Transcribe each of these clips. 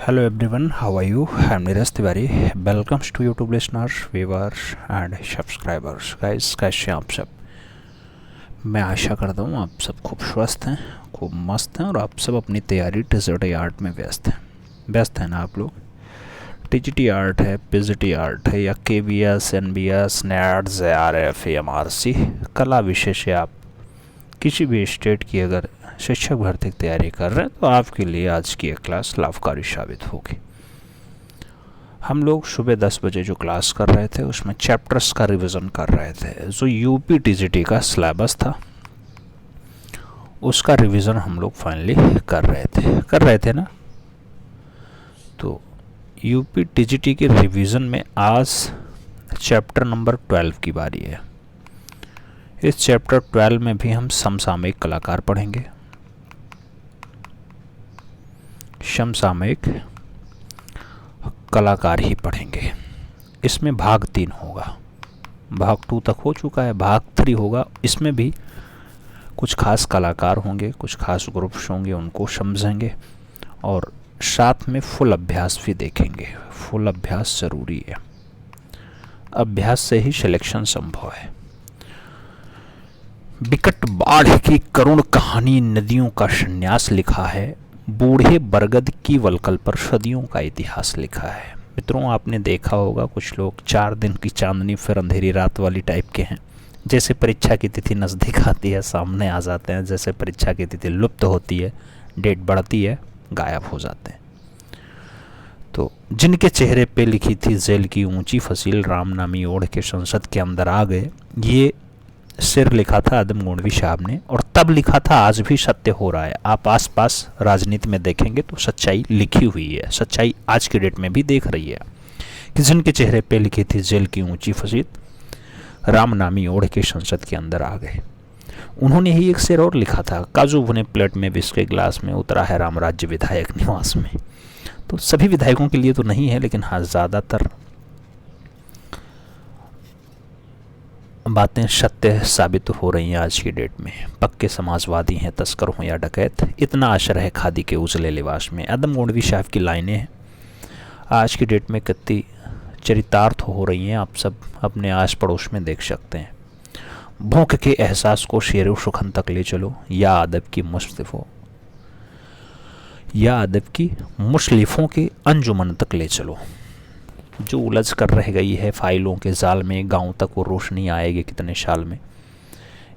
Hello everyone, how are you? I'm Neeraj Tiwari. Welcomes to YouTube listeners, viewers and subscribers. Guys, कैसे हैं आप सब? मैं आशा करता हूँ आप सब खूब स्वस्थ हैं, खूब मस्त हैं और आप सब अपनी तैयारी टीजीटी आर्ट में व्यस्त हैं ना आप लोग? टीजीटी आर्ट है, पीजीटी आर्ट है या KVS, NBS, nets, RF, MRC कला विषय से आप किसी भी स्टेट की अगर शिक्षक भर्ती की तैयारी कर रहे हैं तो आपके लिए आज की एक क्लास लाभकारी साबित होगी। हम लोग सुबह 10 बजे जो क्लास कर रहे थे उसमें चैप्टर्स का रिवीजन कर रहे थे। जो यूपी टीजीटी का सिलेबस था उसका रिवीजन हम लोग फाइनली कर रहे थे ना। तो यूपी टीजीटी के रिवीजन में आज चैप्टर नंबर 12 की बारी है। इस चैप्टर 12 में भी हम समसामयिक कलाकार पढ़ेंगे। समसामयिक कलाकार ही पढ़ेंगे। इसमें भाग 3 होगा, भाग 2 तक हो चुका है, भाग 3 होगा। इसमें भी कुछ खास कलाकार होंगे, कुछ खास ग्रुप्स होंगे, उनको समझेंगे और साथ में फुल अभ्यास भी देखेंगे। फुल अभ्यास ज़रूरी है, अभ्यास से ही सिलेक्शन संभव है। विकट बाढ़ की करुण कहानी नदियों का संन्यास लिखा है, बूढ़े बरगद की वलकल पर सदियों का इतिहास लिखा है। मित्रों, आपने देखा होगा कुछ लोग 4 दिन की चांदनी फिर अंधेरी रात वाली टाइप के हैं। जैसे परीक्षा की तिथि नज़दीक आती है सामने आ जाते हैं, जैसे परीक्षा की तिथि लुप्त होती है, डेट बढ़ती है, गायब हो जाते हैं। तो जिनके चेहरे पे लिखी थी जेल की ऊंची फसील, राम नामी ओढ़ के संसद के अंदर आ गए, ये सिर लिखा था आदम गोंडवी साहब ने और तब लिखा था, आज भी सत्य हो रहा है। आप आसपास राजनीति में देखेंगे तो सच्चाई लिखी हुई है, सच्चाई आज की डेट में भी देख रही है कि जिनके चेहरे पे लिखी थी जेल की ऊंची फसील, राम नामी ओढ़ के संसद के अंदर आ गए। उन्होंने ही एक शेर और लिखा था, काजू भुने प्लेट में विस्की ग्लास में, उतरा है राम राज्य विधायक निवास में। तो सभी विधायकों के लिए तो नहीं है, लेकिन हाँ ज़्यादातर बातें सत्य साबित हो रही हैं आज की डेट में। पक्के समाजवादी हैं तस्कर हों या डकैत, इतना असर है खादी के उजले लिबास में। आदम गोंडवी साहब की लाइनें हैं, आज की डेट में कितनी चरितार्थ हो रही हैं, आप सब अपने आस पड़ोस में देख सकते हैं। भूख के एहसास को शेर सुखन तक ले चलो, या अदब की मुसलिफों के अंजुमन तक ले चलो। जो उलझ कर रह गई है फाइलों के जाल में, गांव तक वो रोशनी आएगी कितने साल में।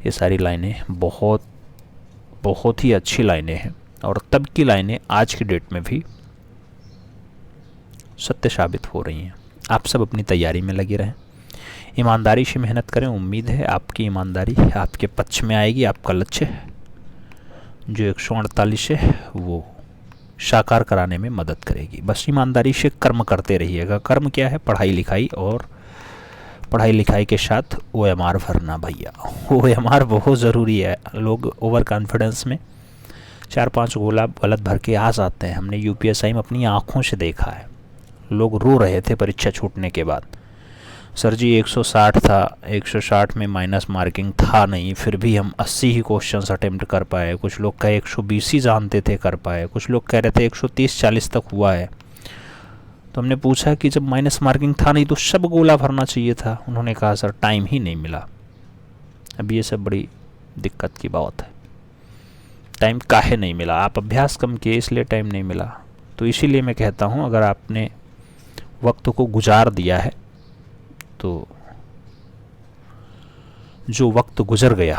ये सारी लाइनें बहुत ही अच्छी लाइनें हैं और तब की लाइनें आज की डेट में भी सत्य साबित हो रही हैं। आप सब अपनी तैयारी में लगे रहें, ईमानदारी से मेहनत करें। उम्मीद है आपकी ईमानदारी आपके पक्ष में आएगी। आपका लक्ष्य जो 148 है वो साकार कराने में मदद करेगी। बस ईमानदारी से कर्म करते रहिएगा। कर्म क्या है? पढ़ाई लिखाई, और पढ़ाई लिखाई के साथ OMR भरना भैया। OMR बहुत ज़रूरी है। लोग ओवर कॉन्फिडेंस में 4-5 गोला गलत भर के आ जाते हैं। हमने UPSI में अपनी आँखों से देखा है, लोग रो रहे थे परीक्षा छूटने के बाद। सर जी 160 था, 160 में माइनस मार्किंग था नहीं, फिर भी हम 80 ही क्वेश्चंस अटेम्प्ट कर पाए। कुछ लोग कहे 120 ही जानते थे कर पाए, कुछ लोग कह रहे थे 130-40 तक हुआ है। तो हमने पूछा कि जब माइनस मार्किंग था नहीं तो सब गोला भरना चाहिए था। उन्होंने कहा सर टाइम ही नहीं मिला। अब ये सब बड़ी दिक्कत की बात है। टाइम काहे नहीं मिला? आप अभ्यास कम किए इसलिए टाइम नहीं मिला। तो इसीलिए मैं कहता हूँ, अगर आपने वक्त को गुजार दिया है तो जो वक्त गुजर गया,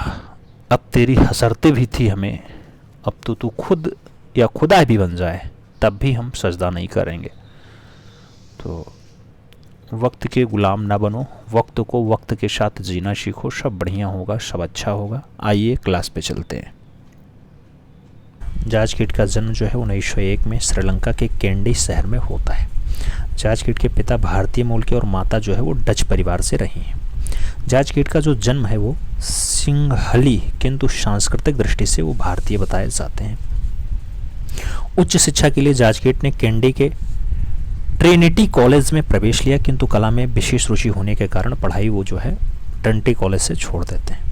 अब तेरी हसरते भी थी हमें, अब तो तू खुद या खुदा भी बन जाए तब भी हम सजदा नहीं करेंगे। तो वक्त के गुलाम ना बनो, वक्त को वक्त के साथ जीना सीखो, सब बढ़िया होगा, सब अच्छा होगा। आइए क्लास पे चलते हैं। जॉर्ज किट का जन्म जो है 1901 में श्रीलंका के कैंडी शहर में होता है। जॉर्ज किट के पिता भारतीय मूल के और माता जो है वो डच परिवार से रही हैं। जॉर्ज किट का जो जन्म है वो सिंहली, किंतु सांस्कृतिक दृष्टि से वो भारतीय बताए जाते हैं। उच्च शिक्षा के लिए जॉर्ज किट ने कैंडी के ट्रिनिटी कॉलेज में प्रवेश लिया, किंतु कला में विशेष रुचि होने के कारण पढ़ाई वो जो है ट्रिनिटी कॉलेज से छोड़ देते हैं।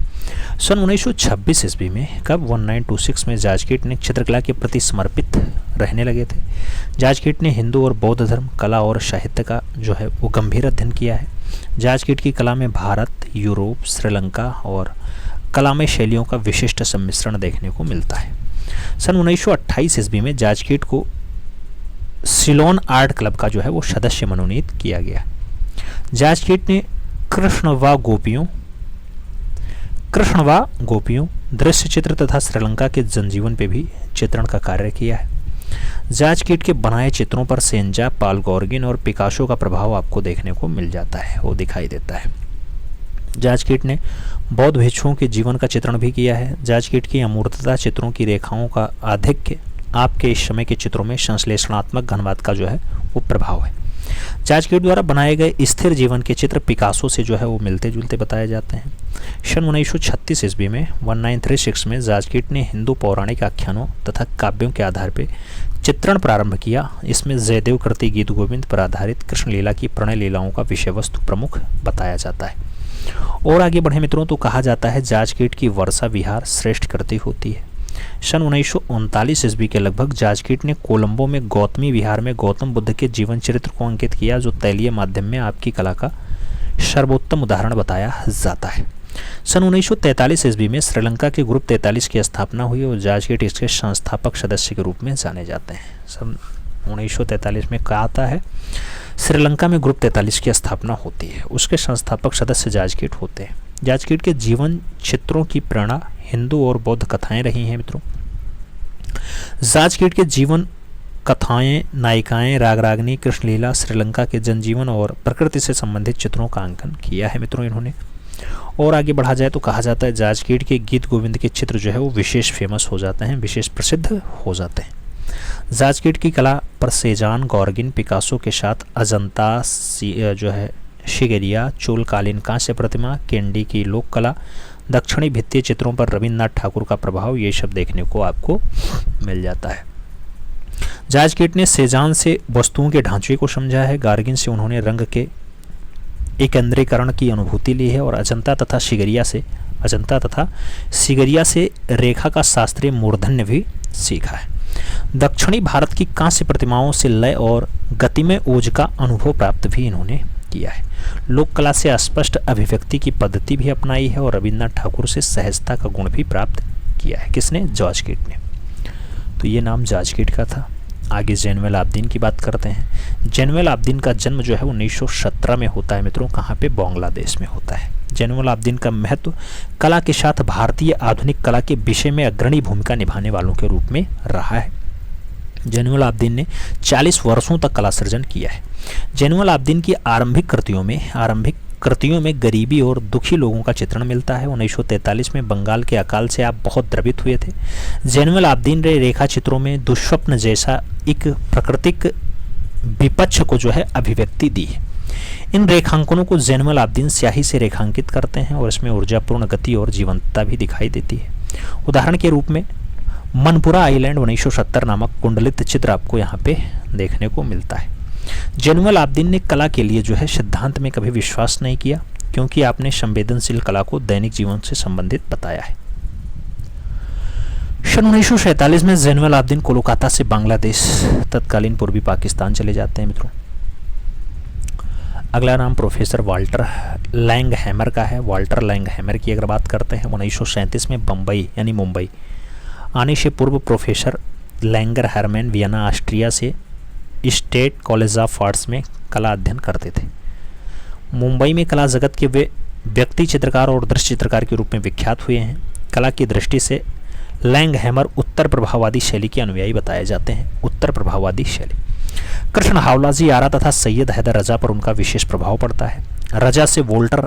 सन 1926 ईस्वी में कब 1926 में जाजकीट ने चित्रकला के प्रति समर्पित रहने लगे थे। जाजकीट ने हिंदू और बौद्ध धर्म, कला और साहित्य का जो है वो गंभीर अध्ययन किया है। जाजकीट की कला में भारत, यूरोप, श्रीलंका और कलामय शैलियों का विशिष्ट सम्मिश्रण देखने को मिलता है। सन 1928 ईस्वी में जाजकीट को सिलोन आर्ट क्लब का जो है वो सदस्य मनोनीत किया गया। जाजकीट ने कृष्ण व गोपियों, दृश्य चित्र तथा श्रीलंका के जनजीवन पे भी चित्रण का कार्य किया है। जाजकीट के बनाए चित्रों पर सेंजा, पाल गॉर्गिन और पिकासो का प्रभाव आपको देखने को मिल जाता है, वो दिखाई देता है। जाजकीट ने बौद्ध भिक्षुओं के जीवन का चित्रण भी किया है। जाजकीट की अमूर्तता चित्रों की रेखाओं का आधिक्य आपके इस समय के चित्रों में संश्लेषणात्मक घनवाद का जो है वो प्रभाव है। जाजकीट द्वारा बनाए गए स्थिर जीवन के चित्र पिकासो से जो है वो मिलते जुलते बताए जाते हैं। सन 1936 ईस्वी में 1936 में जाजकीट ने हिंदू पौराणिक आख्यानों तथा काव्यों के आधार पर चित्रण प्रारंभ किया। इसमें जयदेव कृति गीत गोविंद पर आधारित कृष्ण लीला की प्रणय लीलाओं का विषय वस्तु प्रमुख बताया जाता है। और आगे बढ़े मित्रों तो कहा जाता है जाजकीट की वर्षा विहार श्रेष्ठ कृति होती है। सन 1939 ईस्वी के लगभग जाजकीट ने कोलंबो में गौतमी विहार में गौतम बुद्ध के जीवन चरित्र को अंकित किया, जो तैलीय माध्यम में आपकी कला का सर्वोत्तम उदाहरण बताया जाता है। सन 1943 ईस्वी में श्रीलंका के ग्रुप 43 की स्थापना हुई और जाजकीट इसके संस्थापक सदस्य के रूप में जाने जाते हैं। सन 1943 में कहा आता है श्रीलंका में ग्रुप 43 की स्थापना होती है, उसके संस्थापक सदस्य जाजकीट होते हैं। जाजकीट के जीवन चित्रों की प्रेरणा हिंदू और बौद्ध कथाएं रही हैं मित्रों। जाजकीट के जीवन कथाएं, नायिकाएं, रागरागनी, कृष्णलीला, श्रीलंका के जनजीवन और प्रकृति से संबंधित चित्रों का अंकन किया है मित्रों इन्होंने। और आगे बढ़ा जाए तो कहा जाता है जाजकीट के गीत गोविंद के चित्र जो है वो विशेष फेमस हो जाते हैं, विशेष प्रसिद्ध हो जाते हैं। जाजकीट की कला पर सेजान, गॉर्गिन, पिकासो के साथ अजंता जो है शिगेरिया, चोलकालीन कांस्य प्रतिमा, केंडी की लोक कला, दक्षिणी भित्तीय चित्रों पर रविन्द्रनाथ ठाकुर का प्रभाव, ये सब देखने को आपको मिल जाता है। जाजकीट ने सेजान से वस्तुओं के ढांचे को समझा है, गार्गिन से उन्होंने रंग के एकेंद्रीकरण की अनुभूति ली है और अजंता तथा सिगरिया से रेखा का शास्त्रीय मूर्धन्य भी सीखा है। दक्षिणी भारत की कांस्य प्रतिमाओं से लय और गतिमय ओज का अनुभव प्राप्त भी इन्होंने किया है। लोक कला से स्पष्ट अभिव्यक्ति की पद्धति भी अपनाई है और रविन्द्रनाथ ठाकुर से सहजता का गुण भी प्राप्त किया है। किसने? जाजकीट ने। तो ये नाम जाजकीट का था। आगे जैनुअल आब्दीन की बात करते हैं। जैनुअल आब्दीन का जन्म जो है 1917 में होता है मित्रों। कहाँ पे? बांग्लादेश में होता है। जैनुअल आब्दीन का महत्व कला के साथ भारतीय आधुनिक कला के विषय में अग्रणी भूमिका निभाने वालों के रूप में रहा है। जैनुअल आब्दीन ने 40 वर्षों तक कला सृजन किया है। जैनुअल आब्दीन की आरंभिक कृतियों में गरीबी और दुखी लोगों का चित्रण मिलता है। 1943 में बंगाल के अकाल से आप बहुत द्रवित हुए थे। जैनुअल आब्दीन ने रेखा चित्रों में दुष्स्वप्न जैसा एक प्राकृतिक विपक्ष को जो है अभिव्यक्ति दी है। इन रेखांकनों को जैनुअल आब्दीन स्याही से रेखांकित करते हैं और इसमें ऊर्जापूर्ण गति और जीवंतता भी दिखाई देती है। उदाहरण के रूप में मनपुरा आइलैंड 1970 नामक कुंडलित चित्र आपको यहाँ पे देखने को मिलता है। जैनुअल आब्दीन ने कला के लिए जो है सिद्धांत में कभी विश्वास नहीं किया, क्योंकि आपने संवेदनशील कला को दैनिक जीवन से संबंधित बताया है। सन 1947 में जैनुअल आब्दीन कोलकाता से बांग्लादेश तत्कालीन पूर्वी पाकिस्तान चले जाते हैं मित्रों। अगला नाम प्रोफेसर वाल्टर लैंगहैमर का है। वाल्टर लैंगहैमर की अगर बात करते हैं 1937 में बम्बई यानी मुंबई आने से पूर्व प्रोफेसर लैंगरहैमर वियना ऑस्ट्रिया से स्टेट कॉलेज ऑफ आर्ट्स में कला अध्ययन करते थे। मुंबई में कला जगत के वे व्यक्ति चित्रकार और दृश्य चित्रकार के रूप में विख्यात हुए हैं। कला की दृष्टि से लैंगहैमर उत्तर प्रभाववादी शैली के अनुयायी बताए जाते हैं। उत्तर प्रभाववादी शैली कृष्ण हावलाजी आरा तथा सैयद हैदर रजा पर उनका विशेष प्रभाव पड़ता है। रजा से वोल्टर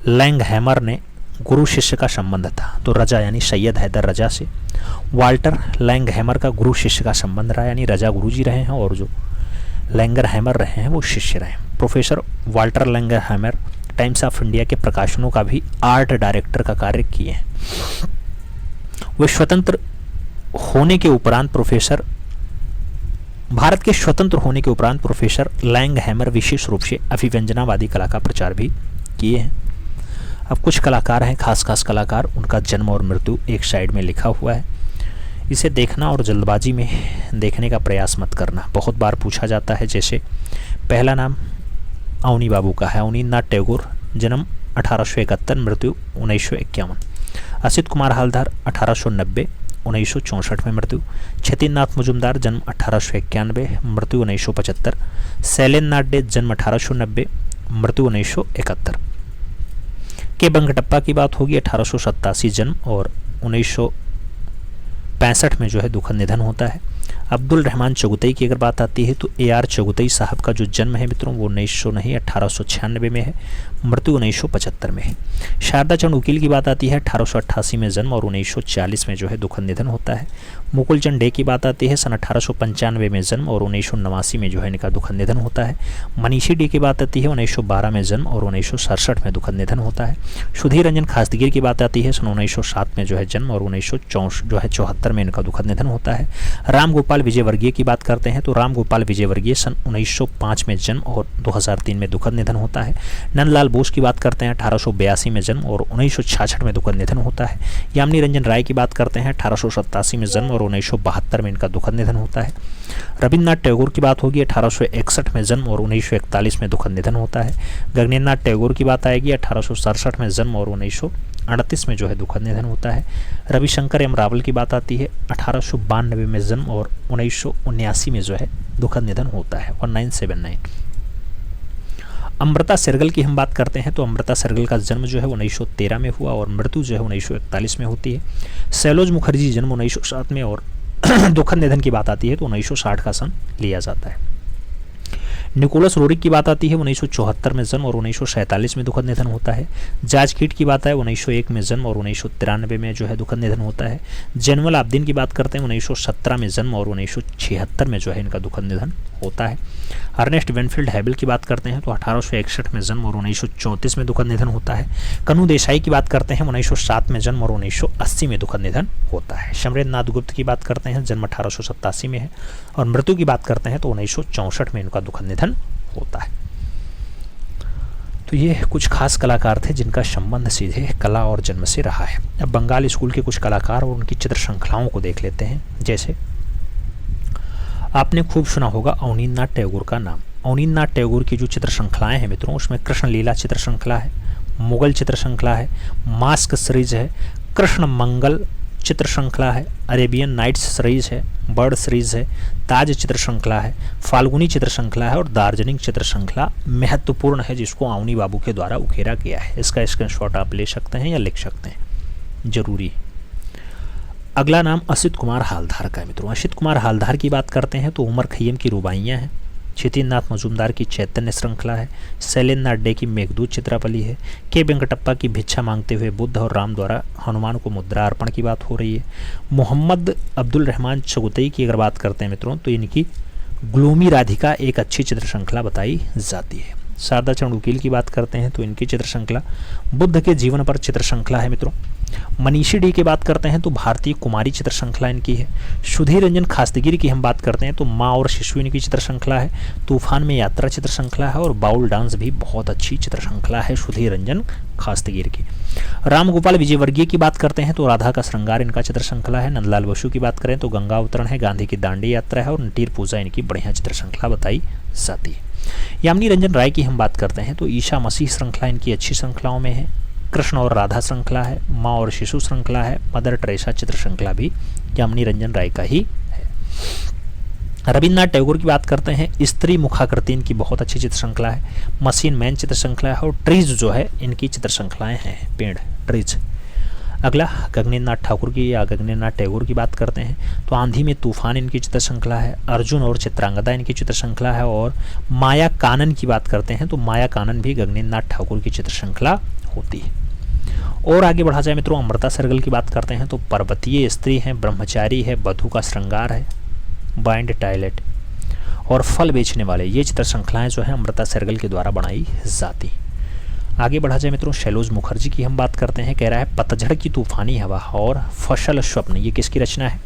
लैंगहैमर ने गुरु शिष्य का संबंध था, तो रजा यानी सैयद हैदर रजा से वाल्टर लैंगहैमर का गुरु शिष्य का संबंध रहा, यानी रजा गुरुजी रहे हैं और जो लैंगरहैमर रहे हैं वो शिष्य रहे हैं। Professor Walter Langhammer Times of India के प्रकाशनों का भी आर्ट डायरेक्टर का कार्य किए हैं। वे स्वतंत्र होने के उपरांत भारत के स्वतंत्र होने के उपरांत प्रोफेसर लैंगहैमर विशेष रूप से अभिव्यंजनावादी कला का प्रचार भी किए हैं। अब कुछ कलाकार हैं, खास खास कलाकार, उनका जन्म और मृत्यु एक साइड में लिखा हुआ है। इसे देखना और जल्दबाजी में देखने का प्रयास मत करना। बहुत बार पूछा जाता है। जैसे पहला नाम अवनी बाबू का है, अवनींद्रनाथ टैगोर, जन्म 1871, मृत्यु 1951। असित कुमार हालदार 1890, 1964 में मृत्यु। छतीन्द्रनाथ मुजुमदार, जन्म 1891, मृत्यु 1975। शैलेंद्र नाथ डे, जन्म 1890, मृत्यु 1971। के वेंकटप्पा की बात होगी, 1887 जन्म और 1965 में जो है दुखद निधन होता है। अब्दुल रहमान चगुतई की अगर बात आती है तो AR चगुतई साहब का जो जन्म है मित्रों वो 1896 में है, मृत्यु 1975 में है। शारदा चंद वकील की बात आती है, 1888 में जन्म और 1940 में जो है दुखद निधन होता है। मुकुल चंद डे की बात आती है, सन 1895 में जन्म और 1989 में जो है इनका दुखद निधन होता है। मनीषी डे की बात आती है, 1912 में जन्म और 1967 में दुखद निधन होता है। सुधीर रंजन खासदगिर की बात आती है, सन 1907 में जो है जन्म और 1974 में इनका दुखद निधन होता है। राम गोपाल विजयवर्गीय की बात करते हैं तो राम गोपाल विजयवर्गीय सन 1905 में जन्म और 2003 में दुखद निधन होता है। नंदलाल बोस की बात करते हैं, 1882 में जन्म और 1966 में दुखद निधन होता है। यामिनी रंजन राय की बात करते हैं, 1887 में जन्म और 1972 में इनका दुखद निधन होता है। रविन्द्रनाथ टैगोर की बात होगी, 1861 में जन्म और 1941 में दुखद निधन होता है। गगनेन्द्रनाथ टैगोर की बात आएगी, 1867 में जन्म और 1938 में जो है दुखद निधन होता है। रविशंकर एम रावल की बात आती है, 1892 में जन्म और 1979 में जो है दुखद निधन होता है, 1979। अमृता सैरगल की हम बात करते हैं तो अमृता सैरगल का जन्म जो है 1913 में हुआ और मृत्यु जो है 1941 में होती है। सैलोज मुखर्जी जन्म 1907 में और दुखद निधन की बात आती है तो 1960 का सन लिया जाता है। निकोलस रोरिक की बात आती है, 1974 में जन्म और 1947 में दुखद निधन होता है। जॉर्ज कीट की बात है, 1901 में जन्म और 1993 में जो है दुखद निधन होता है। जैनुल आब्दीन की बात करते हैं, 1917 में जन्म और 1976 में जो है इनका दुखद निधन होता है। अर्नेस्ट वेनफील्ड हैबल की बात करते हैं तो 1861 में जन्म और 1934 में दुखद निधन होता है। कन्हू देसाई की बात करते हैं, 1907 में जन्म और 1980 में दुखद निधन होता है। शमरेंद्र नाथ गुप्त की बात करते हैं, जन्म 1887 में है और मृत्यु की बात करते हैं तो 1964 में इनका दुखद निधन होता है। तो ये कुछ खास कलाकार थे जिनका संबंध सीधे कला और जन्म से रहा है। अब बंगाल स्कूल के कुछ कलाकार और उनकी चित्र श्रृंखलाओं को देख लेते हैं। जैसे आपने खूब सुना होगा अवनींद्रनाथ टैगोर का नाम। अवनींद्रनाथ टैगोर की जो चित्र श्रृंखलाएं हैं मित्रों, उसमें कृष्ण लीला चित्र श्रृंखला है, मुगल चित्र श्रृंखला है, मास्क सीरीज है, कृष्ण मंगल चित्र श्रृंखला है, अरेबियन नाइट्स सीरीज है, बर्ड सीरीज है, ताज चित्र श्रृंखला है, फाल्गुनी चित्र श्रृंखला है और दार्जिलिंग चित्र श्रृंखला महत्वपूर्ण है, जिसको अवनी बाबू के द्वारा उकेरा गया है। इसका स्क्रीनशॉट आप ले सकते हैं या लिख सकते हैं, जरूरी है। अगला नाम असित कुमार हालधार का है मित्रों। असित कुमार हालधार की बात करते हैं तो उमर खय्यम की रुबाइयाँ हैं, छतीन्द्रनाथ मजूमदार की चैतन्य श्रृंखला है, शैलेंद्र नाथ डे की मेघदूत चित्रावली है, के वेंकटप्पा की भिक्षा मांगते हुए बुद्ध और राम द्वारा हनुमान को मुद्रा अर्पण की बात हो रही है। मोहम्मद अब्दुल रहमान चगुतई की अगर बात करते हैं मित्रों तो इनकी ग्लूमी राधिका एक अच्छी चित्र श्रृंखला बताई जाती है। शारदा चंद वकील की बात करते हैं तो इनकी चित्र श्रृंखला बुद्ध के जीवन पर चित्र श्रृंखला है मित्रों। मनीषी डी की बात करते हैं तो भारतीय कुमारी चित्र श्रृंखला इनकी है। सुधीर रंजन खासदगिरी की हम बात करते हैं तो माँ और शिशु इनकी चित्र श्रृंखला है। तूफान में यात्रा चित्र श्रृंखला है और बाउल डांस भी बहुत अच्छी चित्र श्रृंखला है सुधीर रंजन खासदगिर की। राम गोपाल विजयवर्गीय की बात करते हैं तो राधा का श्रृंगार इनका चित्र श्रृंखला है। नंदलाल बसु की बात करें तो गंगा अवतरण है, गांधी की दांडी यात्रा है और नटीर पूजा इनकी बढ़िया चित्र श्रृंखला बताई जाती है। यामिनी रंजन राय की हम बात करते हैं तो ईशा मसीह श्रृंखला इनकी अच्छी श्रृंखलाओं में है। कृष्ण और राधा श्रृंखला है, माँ और शिशु श्रृंखला है, मदर टेरेसा चित्र श्रृंखला भी यामिनी रंजन राय का ही है। रविन्द्रनाथ टैगोर की बात करते हैं, स्त्री मुखाकृति इनकी बहुत अच्छी चित्र श्रृंखला है। मशीन मैन चित्र श्रृंखला है और ट्रीज जो है इनकी चित्र श्रृंखलाएं हैं, पेड़ ट्रीज। अगला गगनेन्द्रनाथ ठाकुर की या गगनेन्द्रनाथ टैगोर की बात करते हैं तो आंधी में तूफान इनकी चित्र श्रृंखला है। अर्जुन और चित्रांगदा इनकी चित्र श्रृंखला है। और माया कानन की बात करते हैं तो माया कानन भी गगनेन्द्रनाथ ठाकुर की चित्र श्रृंखला होती है। और आगे बढ़ा जाए मित्रों, अमृता सैरगल की बात करते हैं तो पर्वतीय स्त्री है, ब्रह्मचारी है, बधू का श्रृंगार है, बाइंड टॉयलेट और फल बेचने वाले, ये चित्र श्रृंखलाएं जो है अमृता सैरगल के द्वारा बनाई जाती। आगे बढ़ा जाए मित्रों, शैलोज मुखर्जी की हम बात करते हैं। कह रहा है पतझड़ की तूफानी हवा और फसल स्वप्न, ये किसकी रचना है?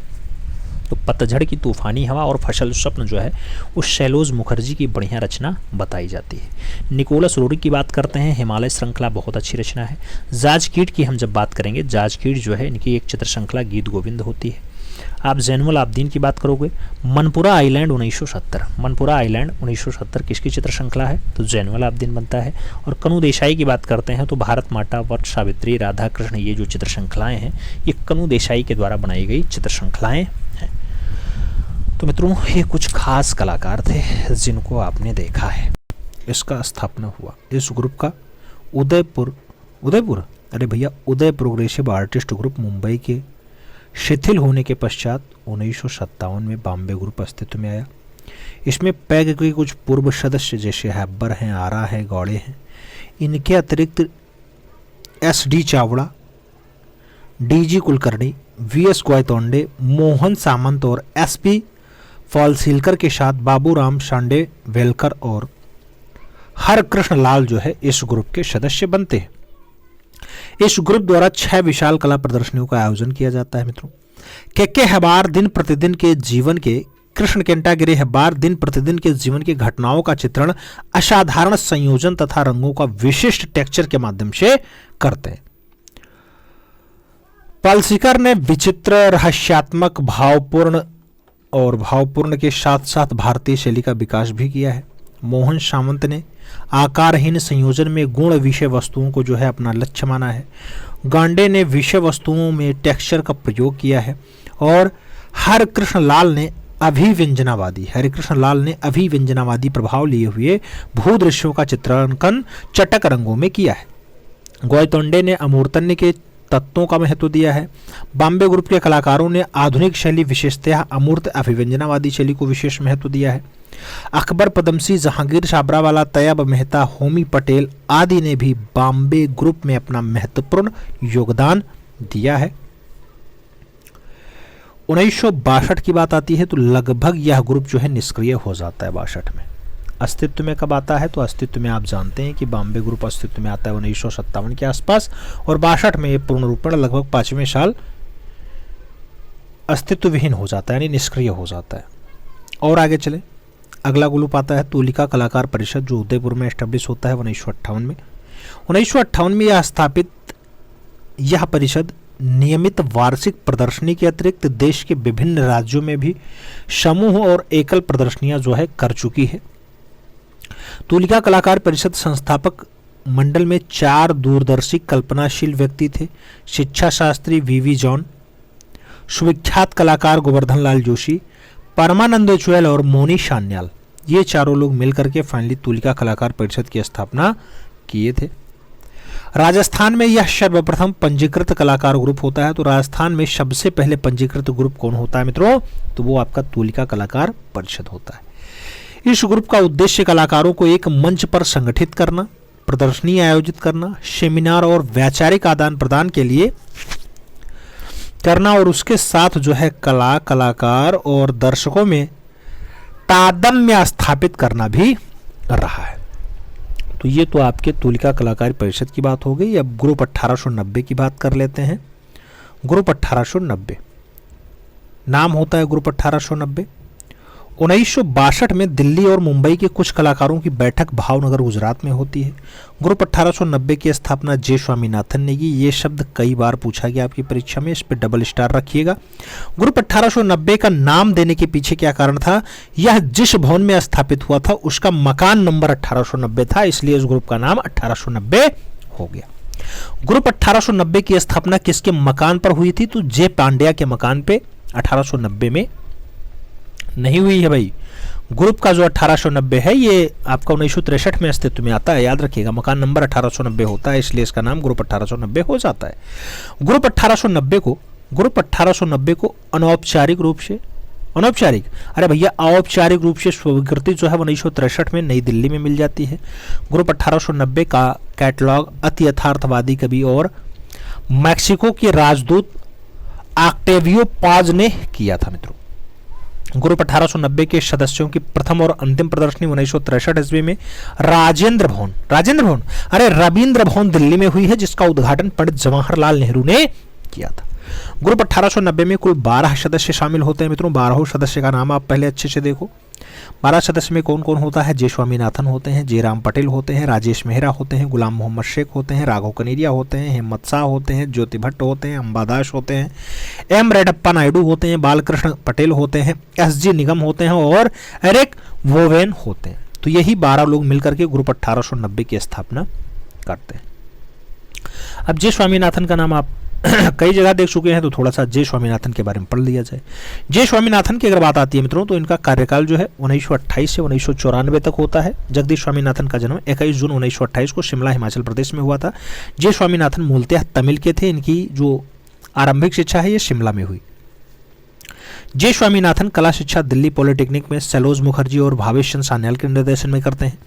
तो पतझड़ की तूफानी हवा और फसल स्वप्न जो है उस शैलोज मुखर्जी की बढ़िया रचना बताई जाती है। निकोलस रोरी की बात करते हैं, हिमालय श्रृंखला बहुत अच्छी रचना है। जाज कीट की हम जब बात करेंगे, जाज कीट जो है इनकी एक चित्र श्रृंखला गीत गोविंद होती है। आप जैनुल आबदीन की बात करोगे, मनपुरा आइलैंड 1970, मनपुरा आइलैंड 1970 किसकी चित्र श्रृंखला है? तो जैनुल आबदीन बनता है। और कनु देसाई की बात करते हैं तो भारत माता, वट सावित्री, राधा कृष्ण, ये जो चित्र श्रृंखलाएं हैं ये कनु देसाई के द्वारा बनाई गई चित्र श्रृंखलाएं हैं। तो मित्रों ये कुछ खास कलाकार थे जिनको आपने देखा है। इसका स्थापना हुआ इस ग्रुप का उदयपुर अरे भैया उदय प्रोग्रेसिव आर्टिस्ट ग्रुप मुंबई के शिथिल होने के पश्चात 1957 में बॉम्बे ग्रुप अस्तित्व में आया। इसमें पैग के कुछ पूर्व सदस्य जैसे हैब्बर हैं, आरा है, गौड़े हैं। इनके अतिरिक्त S D. Chavda, D G. Kulkarni, V S. Gaitonde, Mohan Samant और एस.पी. फॉलसीलकर के साथ बाबूराम शांडे वेलकर और हरकृष्ण लाल जो है इस ग्रुप के सदस्य बनते हैं। इस ग्रुप द्वारा 6 विशाल कला प्रदर्शनियों का आयोजन किया जाता है मित्रों। के हेबार दिन प्रतिदिन के जीवन के, कृष्ण केंटागिरी हेबार दिन प्रतिदिन के जीवन की घटनाओं का चित्रण असाधारण संयोजन तथा रंगों का विशिष्ट टेक्सचर के माध्यम से करते हैं। पालसीकर ने विचित्र, रहस्यात्मक, भावपूर्ण के साथ साथ भारतीय शैली का विकास भी किया है। मोहन सामंत ने आकारहीन संयोजन में गुण विषय वस्तुओं को जो है अपना लक्ष्य माना है। गांडे ने विषय वस्तुओं में टेक्सचर का प्रयोग किया है। और हरकृष्ण लाल ने अभिव्यंजनावादी प्रभाव लिए हुए भूदृश्यों का चित्रांकन चटक रंगों में किया है। गोयतोंडे ने अमूर्तन्य के तत्वों का महत्व दिया है। बॉम्बे ग्रुप के कलाकारों ने आधुनिक शैली विशेषतः अमूर्त अभिव्यंजनावादी शैली को विशेष महत्व दिया है। अकबर पदमसी, जहांगीर छाबरावाला, तैयब मेहता, होमी पटेल आदि ने भी बॉम्बे ग्रुप में अपना महत्वपूर्ण योगदान दिया है। 1962 की बात आती है तो लगभग यह ग्रुप जो है निष्क्रिय हो जाता है। 62 में अस्तित्व में कब आता है? तो अस्तित्व में आप जानते हैं कि बॉम्बे ग्रुप अस्तित्व में आता है 1957 के आसपास और 62 में पूर्ण रूप में लगभग 5वें साल अस्तित्व विहीन हो जाता है, यानी निष्क्रिय हो जाता है। और आगे चले, अगला ग्रुप आता है तुलिका कलाकार परिषद, जो उदयपुर में एस्टेब्लिश होता है 1958 में। 1958 में यह परिषद नियमित वार्षिक प्रदर्शनी के अतिरिक्त देश के विभिन्न राज्यों में भी समूह और एकल प्रदर्शनियां जो है कर चुकी है। तुलिका कलाकार परिषद संस्थापक मंडल में 4 दूरदर्शी कल्पनाशील व्यक्ति थे। शिक्षा शास्त्री वी.वी. जॉन, सुविख्यात कलाकार गोवर्धन लाल जोशी, परमानंद चुएल और मोनी शान्याल, ये चारों लोग मिलकर के फाइनली तुलिका कलाकार परिषद की स्थापना किए थे। राजस्थान में यह सर्वप्रथम पंजीकृत कलाकार ग्रुप होता है। तो राजस्थान में सबसे पहले पंजीकृत ग्रुप कौन होता है मित्रों? तो वो आपका तुलिका कलाकार परिषद होता है। इस ग्रुप का उद्देश्य कलाकारों को एक मंच पर संगठित करना, प्रदर्शनी आयोजित करना, सेमिनार और वैचारिक आदान प्रदान के लिए करना और उसके साथ जो है कलाकार और दर्शकों में तादात्म्य स्थापित करना भी रहा है। तो ये तो आपके तुलिका कलाकार परिषद की बात हो गई। अब ग्रुप 1890 की बात कर लेते हैं। ग्रुप 1890 नाम होता है ग्रुप 1890। 1962 में दिल्ली और मुंबई के कुछ कलाकारों की बैठक भावनगर गुजरात में होती है। ग्रुप 1890 की स्थापना जे स्वामीनाथन ने की। ये शब्द कई बार पूछा गया आपकी परीक्षा में, इस पे डबल स्टार रखिएगा। ग्रुप 1890 का नाम देने के पीछे क्या कारण था? यह जिस भवन में स्थापित हुआ था उसका मकान नंबर 1890 था, इसलिए इस ग्रुप का नाम 1890 हो गया। ग्रुप 1890 की स्थापना किसके मकान पर हुई थी? तो जे पांड्या के मकान पे 1890 में नहीं हुई है भाई। ग्रुप का जो 1890 है ये आपका 1963 में अस्तित्व में आता है, याद रखिएगा। मकान नंबर 1890 होता है, इसलिए इसका नाम ग्रुप 1890 हो जाता है। ग्रुप 1890 को अनौपचारिक रूप से औपचारिक रूप से स्वीकृति जो है 1963 में नई दिल्ली में मिल जाती है। ग्रुप 1890 का कैटलॉग अति यथार्थवादी कवि और मैक्सिको के राजदूत ऑक्टेवियो पाज ने किया था मित्रों। ग्रुप 1890 के सदस्यों की प्रथम और अंतिम प्रदर्शनी 1963 ईस्वी में रविंद्र भवन दिल्ली में हुई है, जिसका उद्घाटन पंडित जवाहरलाल नेहरू ने किया था। ग्रुप 1890 में कुल 12 सदस्य शामिल होते हैं मित्रों। 12 सदस्य का नाम आप पहले अच्छे से देखो। 12 सदस्य में कौन कौन होता है? जे स्वामीनाथन होते हैं, जयराम पटेल होते हैं, राजेश मेहरा होते हैं, गुलाम मोहम्मद शेख होते हैं, राघव कनेरिया होते हैं, हिम्मत शाह होते हैं, ज्योति भट्ट होते हैं, अंबादास होते हैं, एम रेड्डप्पा नायडू होते हैं, बालकृष्ण पटेल होते हैं, एस.जी. निगम होते हैं और एरिक वोवेन होते हैं। तो यही 12 लोग मिलकर के ग्रुप 1890 की स्थापना करते हैं। अब जे स्वामीनाथन का नाम आप कई जगह देख चुके हैं, तो थोड़ा सा जे स्वामीनाथन के बारे में पढ़ लिया जाए। जे स्वामीनाथन की अगर बात आती है मित्रों, तो इनका कार्यकाल जो है 1928 से 1994 तक होता है। जगदीश स्वामीनाथन का जन्म 21 जून 1928 को शिमला हिमाचल प्रदेश में हुआ था। जे स्वामीनाथन मूलतः तमिल के थे। इनकी जो आरंभिक शिक्षा है ये शिमला में हुई। जे स्वामीनाथन कला शिक्षा दिल्ली पॉलिटेक्निक में सैलोज मुखर्जी और भावेश चंद्र सान्याल के निर्देशन में करते हैं।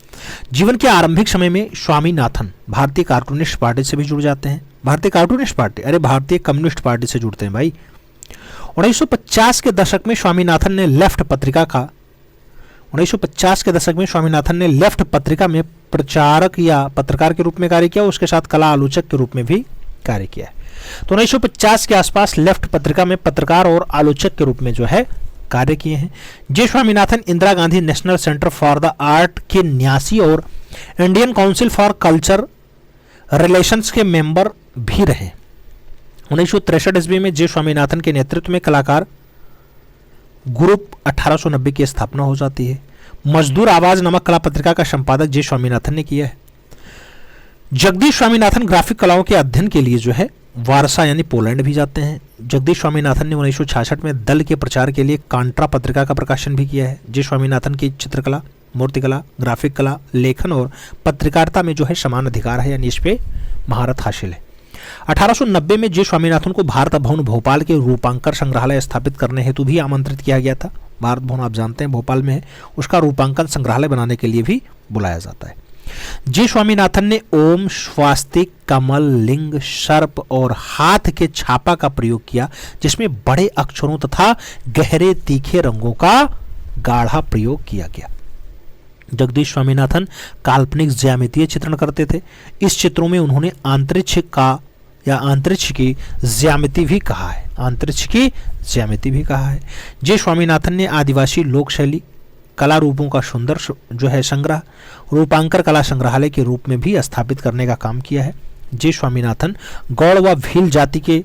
जीवन के आरंभिक समय में स्वामीनाथन भारतीय कार्टूनिस्ट पार्टी से भी जुड़ जाते हैं। भारतीय कार्टूनिस्ट पार्टी, अरे भारतीय कम्युनिस्ट पार्टी से जुड़ते हैं भाई। 1950 के दशक में स्वामीनाथन ने लेफ्ट पत्रिका में प्रचारक या पत्रकार के रूप में कार्य किया। उसके साथ कला आलोचक के रूप में भी कार्य किया। तो 1950 के आसपास लेफ्ट पत्रिका में पत्रकार और आलोचक के रूप में जो है कार्य किए हैं। J Swaminathan Indira Gandhi National Centre for the Art के न्यासी और Indian Council for Culture Relations के मेंबर भी रहे। 1963 ईस्वी में जे स्वामीनाथन के नेतृत्व में कलाकार ग्रुप 1890 की स्थापना हो जाती है। मजदूर आवाज नामक कला पत्रिका का संपादक जे स्वामीनाथन ने किया है। जगदीश स्वामीनाथन ग्राफिक कलाओं के अध्ययन के लिए जो है वारसा यानी पोलैंड भी जाते हैं। जगदीश स्वामीनाथन ने 1966 में दल के प्रचार के लिए कांट्रा पत्रिका का प्रकाशन भी किया है। जे स्वामीनाथन की चित्रकला, मूर्तिकला, ग्राफिक कला, लेखन और पत्रकारिता में जो है समान अधिकार है, यानी इस पे महारत हासिल है। 1890 में जे स्वामीनाथन को भारत भवन भोपाल के रूपांकर संग्रहालय स्थापित करने हेतु भी आमंत्रित किया गया था। भारत भवन आप जानते हैं भोपाल में है, उसका रूपांकन संग्रहालय बनाने के लिए भी बुलाया जाता है। जे स्वामीनाथन ने ओम, स्वास्तिक, कमल, लिंग, सर्प और हाथ के छापा का प्रयोग किया, जिसमें बड़े अक्षरों तथा गहरे तीखे रंगों का गाढ़ा प्रयोग किया गया। जगदीश स्वामीनाथन काल्पनिक ज्यामितीय चित्रण करते थे। इस चित्रों में उन्होंने अंतरिक्ष की ज्यामिति भी कहा है। जे स्वामीनाथन ने आदिवासी लोक शैली कला रूपों का सुंदर जो है संग्रह रूपांकर कला संग्रहालय के रूप में भी स्थापित करने का काम किया है। जे स्वामीनाथन गौड़ व भील जाति के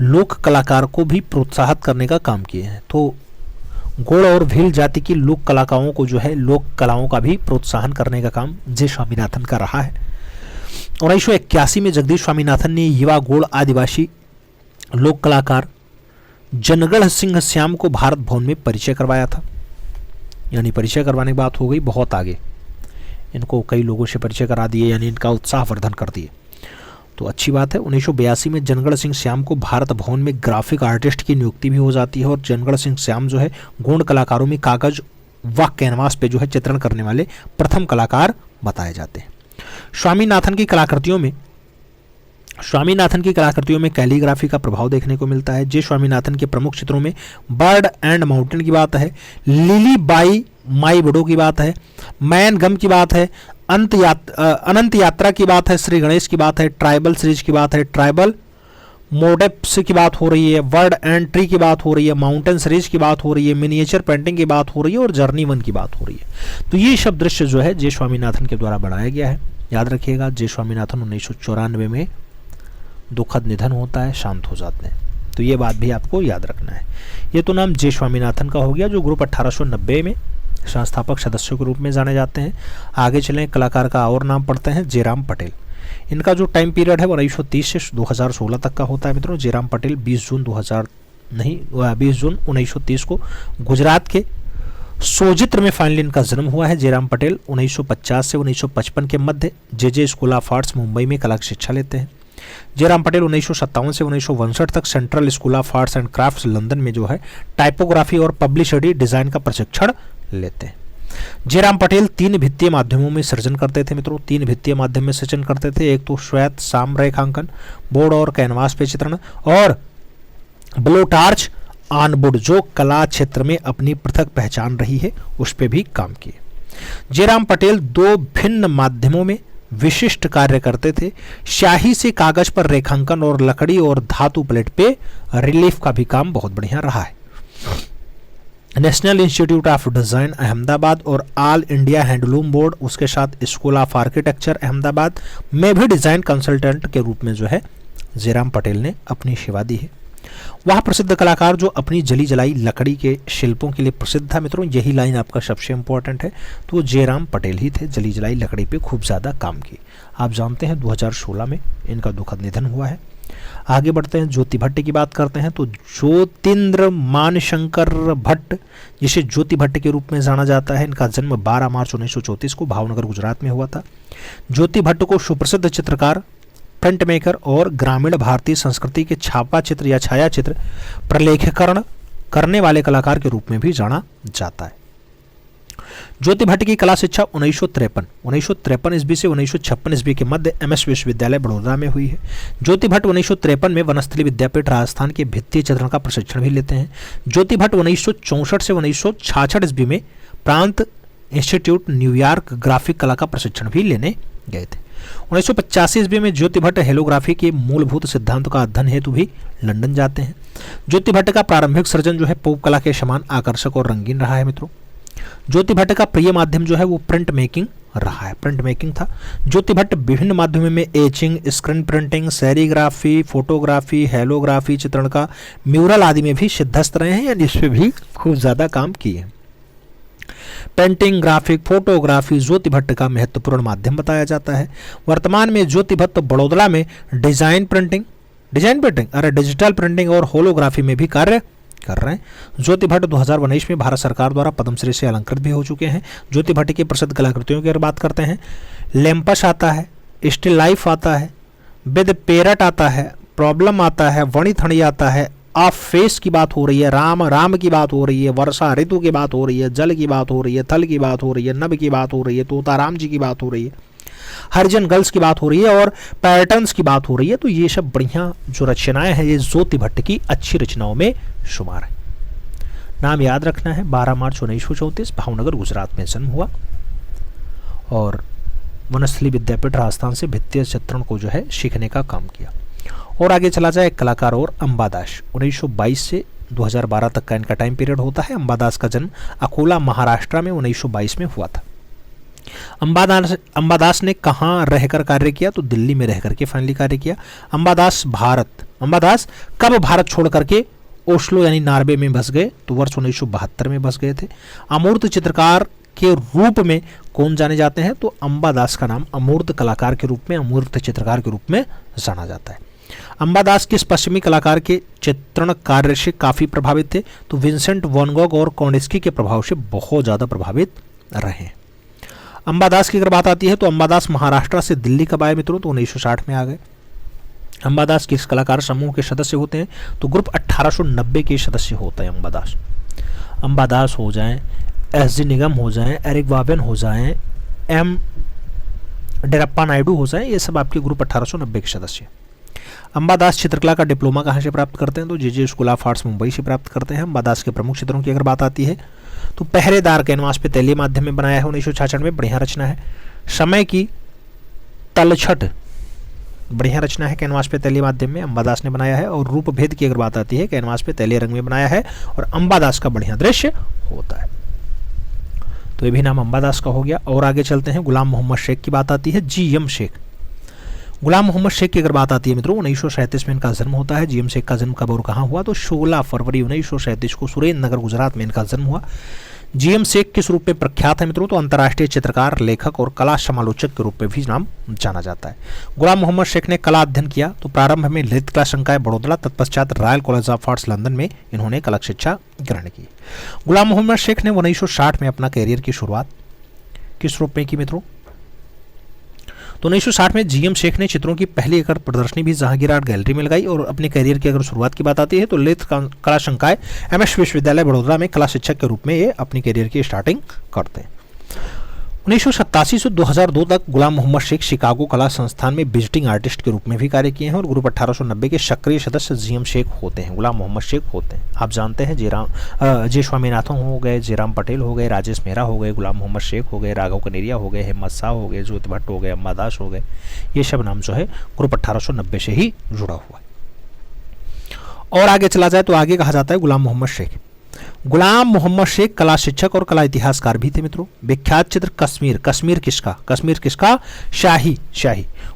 लोक कलाकार को भी प्रोत्साहित करने का काम किए हैं। तो गौड़ और भील जाति की लोक कलाकारों को जो है लोक कलाओं का भी प्रोत्साहन करने का काम जे स्वामीनाथन का रहा है। 1981 में जगदीश स्वामीनाथन ने युवा गौड़ आदिवासी लोक कलाकार जनगढ़ सिंह श्याम को भारत भवन में परिचय करवाया था। यानी परिचय करवाने की बात हो गई बहुत आगे, इनको कई लोगों से परिचय करा दिए, यानी इनका उत्साहवर्धन कर दिए, तो अच्छी बात है। 1982 में जनगढ़ सिंह श्याम को भारत भवन में ग्राफिक आर्टिस्ट की नियुक्ति भी हो जाती है और जनगढ़ सिंह श्याम जो है गौड़ कलाकारों में कागज व कैनवास पे जो है चित्रण करने वाले प्रथम कलाकार बताए जाते हैं। स्वामीनाथन की कलाकृतियों में कैलीग्राफी का प्रभाव देखने को मिलता है। जे स्वामीनाथन के प्रमुख चित्रों में बर्ड एंड माउंटेन की बात है, लिली बाई माई बड़ो की बात है, मैन गम की बात है, अनंत यात्रा की बात है, श्री गणेश की बात है, ट्राइबल सीरीज की बात है, ट्राइबल मोडेप्स की बात हो रही है, वर्ड एंड ट्री की बात हो रही है, माउंटेन सीरीज की बात हो रही है, मिनिएचर पेंटिंग की बात हो रही है और जर्नी वन की बात हो रही है। तो ये सब दृश्य जो है जे स्वामीनाथन के द्वारा बनाया गया है। याद रखिएगा, जे स्वामीनाथन 1994 में दुखद निधन होता है, शांत हो जाते हैं, तो ये बात भी आपको याद रखना है। ये तो नाम जे स्वामीनाथन का हो गया, जो ग्रुप 1890 में संस्थापक सदस्यों के रूप में जाने जाते हैं। आगे चलें, कलाकार का और नाम पढ़ते हैं, जयराम पटेल। इनका जो टाइम पीरियड है वो 1930 से 2016 तक का होता है मित्रों। जयराम पटेल 20 जून 1930 को गुजरात के सोजित्र में फाइनली इनका जन्म हुआ है। जयराम पटेल 1950 से 1955 के मध्य जे स्कूल ऑफ आर्ट्स मुंबई में कला की शिक्षा लेते हैं। जयराम पटेल 1957 से 1962 तक central school of arts and crafts London में जो है टाइपोग्राफी और पब्लिसिटी डिजाइन का प्रशिक्षण लेते हैं। जयराम पटेल 3 भित्तीय माध्यमों में सृजन करते थे मित्रों। 3 भित्तीय माध्यम में सृजन करते थे, एक तो श्वेत साम रेखांकन, बोर्ड और कैनवास पे चित्रण, और ब्लोटार्च ऑनबोर्ड, जो कला क्षेत्र में अपनी पृथक पहचान रही है, उस पर भी काम किए। जयराम पटेल 2 भिन्न माध्यमों में विशिष्ट कार्य करते थे। स्याही से कागज पर रेखांकन और लकड़ी और धातु प्लेट पे रिलीफ का भी काम बहुत बढ़िया रहा है। National institute of design Ahmedabad और ऑल इंडिया हैंडलूम बोर्ड, उसके साथ स्कूल ऑफ आर्किटेक्चर अहमदाबाद में भी डिजाइन कंसल्टेंट के रूप में जो है जयराम पटेल ने अपनी सेवा दी है। वह प्रसिद्ध कलाकार जो अपनी जली जलाई लकड़ी के शिल्पों के लिए प्रसिद्ध था मित्रों, यही लाइन आपका सबसे इंपॉर्टेंट है, तो वो जयराम पटेल ही थे। जली जलाई लकड़ी पे खूब ज़्यादा काम किए। आप जानते हैं 2016 में इनका दुखद निधन हुआ है। आगे बढ़ते हैं, ज्योति भट्ट की बात करते हैं तो ज्योतिन्द्र मानशंकर भट्ट, जिसे ज्योति भट्ट के रूप में जाना जाता है, इनका जन्म 12 मार्च 1934 को भावनगर गुजरात में हुआ था। ज्योति भट्ट को सुप्रसिद्ध चित्रकार, प्रिंट मेकर और ग्रामीण भारतीय संस्कृति के छापा चित्र या छायाचित्र प्रलेखीकरण करने वाले कलाकार के रूप में भी जाना जाता है। ज्योति भट्ट की कला शिक्षा 1953 ईस्वी से 1956 ईस्वी के मध्य MS विश्वविद्यालय बड़ौदा में हुई है। ज्योति भट्ट 1953 में वनस्थली विद्यापीठ राजस्थान के भित्ति चित्रण का प्रशिक्षण भी लेते हैं। ज्योति भट्ट 1964 से 1966 ईस्वी में प्रांत इंस्टीट्यूट न्यूयॉर्क ग्राफिक कला का प्रशिक्षण भी लेने गए थे। 1985 ईस्वी में ज्योति भट्ट हेलोग्राफी के मूलभूत सिद्धांतों का अध्ययन हेतु भी लंदन जाते हैं। ज्योति भट्ट का प्रारंभिक सृजन जो है पोप कला के समान आकर्षक और रंगीन रहा है मित्रों। ज्योति भट्ट का प्रिय माध्यम जो है वो प्रिंट मेकिंग रहा है, प्रिंट मेकिंग था। ज्योति भट्ट विभिन्न माध्यमों में etching, screen printing, serigraphy, photography, heliography, चित्रण का म्यूरल आदि में भी सिद्धस्त रहे हैं, यानी इस पे भी खूब ज्यादा काम किए। पेंटिंग, ग्राफिक, फोटोग्राफी ज्योति भट्ट का महत्वपूर्ण माध्यम बताया जाता है। वर्तमान में ज्योति भट्ट बड़ौदा में डिजिटल प्रिंटिंग और होलोग्राफी में भी कार्य कर रहे हैं। ज्योति भट्ट 2019 में भारत सरकार द्वारा पद्मश्री से अलंकृत भी हो चुके हैं। ज्योति भट्ट की प्रसिद्ध कलाकृतियों की अगर बात करते हैं, लैंपस आता है, स्टिल लाइफ आता है, विद पेरट आता है, प्रॉब्लम आता है, वणी थणी आता है, ऑफ फेस की बात हो रही है, राम की बात हो रही है, वर्षा ऋतु की बात हो रही है, जल की बात हो रही है, थल की बात हो रही है, नभ की बात हो रही है, तोताराम जी की बात हो रही है, हरिजन गर्ल्स की बात हो रही है और पैटर्न्स की बात हो रही है। तो ये सब बढ़िया जो रचनाएं हैं ये ज्योति भट्ट की अच्छी रचनाओं में शुमार है। नाम याद रखना है, 12 मार्च 1934 भावनगर गुजरात में जन्म हुआ और वनस्थली विद्यापीठ राजस्थान से भित्तीय चित्रण को जो है सीखने का काम किया। और आगे चला जाए कलाकार और अंबादास, 1922 से 2012 तक का इनका टाइम पीरियड होता है। अंबादास का जन्म अकोला महाराष्ट्र में 1922 में हुआ था। अंबादास ने कहाँ रहकर कार्य किया, तो दिल्ली में रहकर के फाइनली कार्य किया। अंबादास कब भारत छोड़ करके ओस्लो यानी नॉर्वे में बस गए, तो वर्ष 1972 में बस गए थे। अमूर्त चित्रकार के रूप में कौन जाने जाते हैं, तो अंबादास का नाम अमूर्त कलाकार के रूप में, अमूर्त चित्रकार के रूप में जाना जाता है। अंबादास किस पश्चिमी कलाकार के चित्रण कार्य से काफी प्रभावित थे, तो विंसेंट वैन गॉग और कॉन्डिस्की के प्रभाव से बहुत ज्यादा प्रभावित रहे। अंबादास की अगर बात आती है तो अंबादास महाराष्ट्र से दिल्ली कब आए मित्रों, तो 1960 में आ गए। अंबादास किस कलाकार समूह के सदस्य होते हैं, तो ग्रुप 1890 के सदस्य होते हैं अंबादास हो जाएं, SG निगम हो जाएं, एरिक वावेन हो जाएं, M डेरप्पा नायडू हो जाएं, ये सब आपके ग्रुप 1890 के सदस्य। अंबादास चित्रकला का डिप्लोमा कहाँ से प्राप्त करते हैं, तो JJ school of arts Mumbai से प्राप्त करते हैं। अंबादास के प्रमुख चित्रों की अगर बात आती है तो पहरेदार कैनवास पे तैलीय माध्यम में बनाया है 1966 में, बढ़िया रचना है। समय की तलछट बढ़िया रचना है, कैनवास पे तैलीय माध्यम में अंबादास ने बनाया है। और रूप भेद की अगर बात आती है, कैनवास पे तैलीय रंग में बनाया है और अंबादास का बढ़िया दृश्य होता है। तो ये भी नाम अंबादास का हो गया। और आगे चलते हैं, गुलाम मोहम्मद शेख की बात आती है। GM शेख, गुलाम मोहम्मद शेख की अगर बात आती है मित्रों 1937 में इनका जन्म होता है। GM शेख का जन्म कब और कहाँ हुआ, तो 16 फरवरी 1937 को सुरेंद्र नगर गुजरात में इनका जन्म हुआ। GM शेख किस रूप में प्रख्यात है मित्रों, तो अंतर्राष्ट्रीय चित्रकार, लेखक और कला समालोचक के रूप में भी नाम जाना जाता है। गुलाम मोहम्मद शेख ने कला अध्ययन किया, तो प्रारंभ में ललित कला संकाय बड़ौदा, तत्पश्चात royal college of arts London में इन्होंने कला शिक्षा ग्रहण की। गुलाम मोहम्मद शेख ने 1960 में अपना करियर की शुरुआत किस रूप में की मित्रों, तो 1960 में GM शेख ने चित्रों की पहली एकड़ प्रदर्शनी भी जहांगीर आर्ट गैलरी में लगाई। और अपने करियर की अगर शुरुआत की बात आती है तो ललित कला संकाय MS विश्वविद्यालय बड़ौदा में कला शिक्षक के रूप में ये अपनी करियर की स्टार्टिंग करते हैं। 1987 से 2002 तक गुलाम मोहम्मद शेख शिकागो कला संस्थान में विजिटिंग आर्टिस्ट के रूप में भी कार्य किए हैं और ग्रुप 1890 के सक्रिय सदस्य जीएम शेख होते हैं, गुलाम मोहम्मद शेख होते हैं। आप जानते हैं जे स्वामीनाथन हो गए, जयराम पटेल हो गए, राजेश मेहरा हो गए, गुलाम मोहम्मद शेख हो गए, राघव कनेरिया हो गए, हेमत शाह हो गए, ज्योति भट्ट हो गए, अम्बादास हो गए, ये सब नाम जो है ग्रुप 1890 से ही जुड़ा हुआ है। और आगे चला जाए तो आगे कहा जाता है गुलाम मोहम्मद शेख। गुलाम मोहम्मद शेख कला शिक्षक और कला इतिहासकार भी थे मित्रों। विख्यात चित्र कश्मीर किसका शाही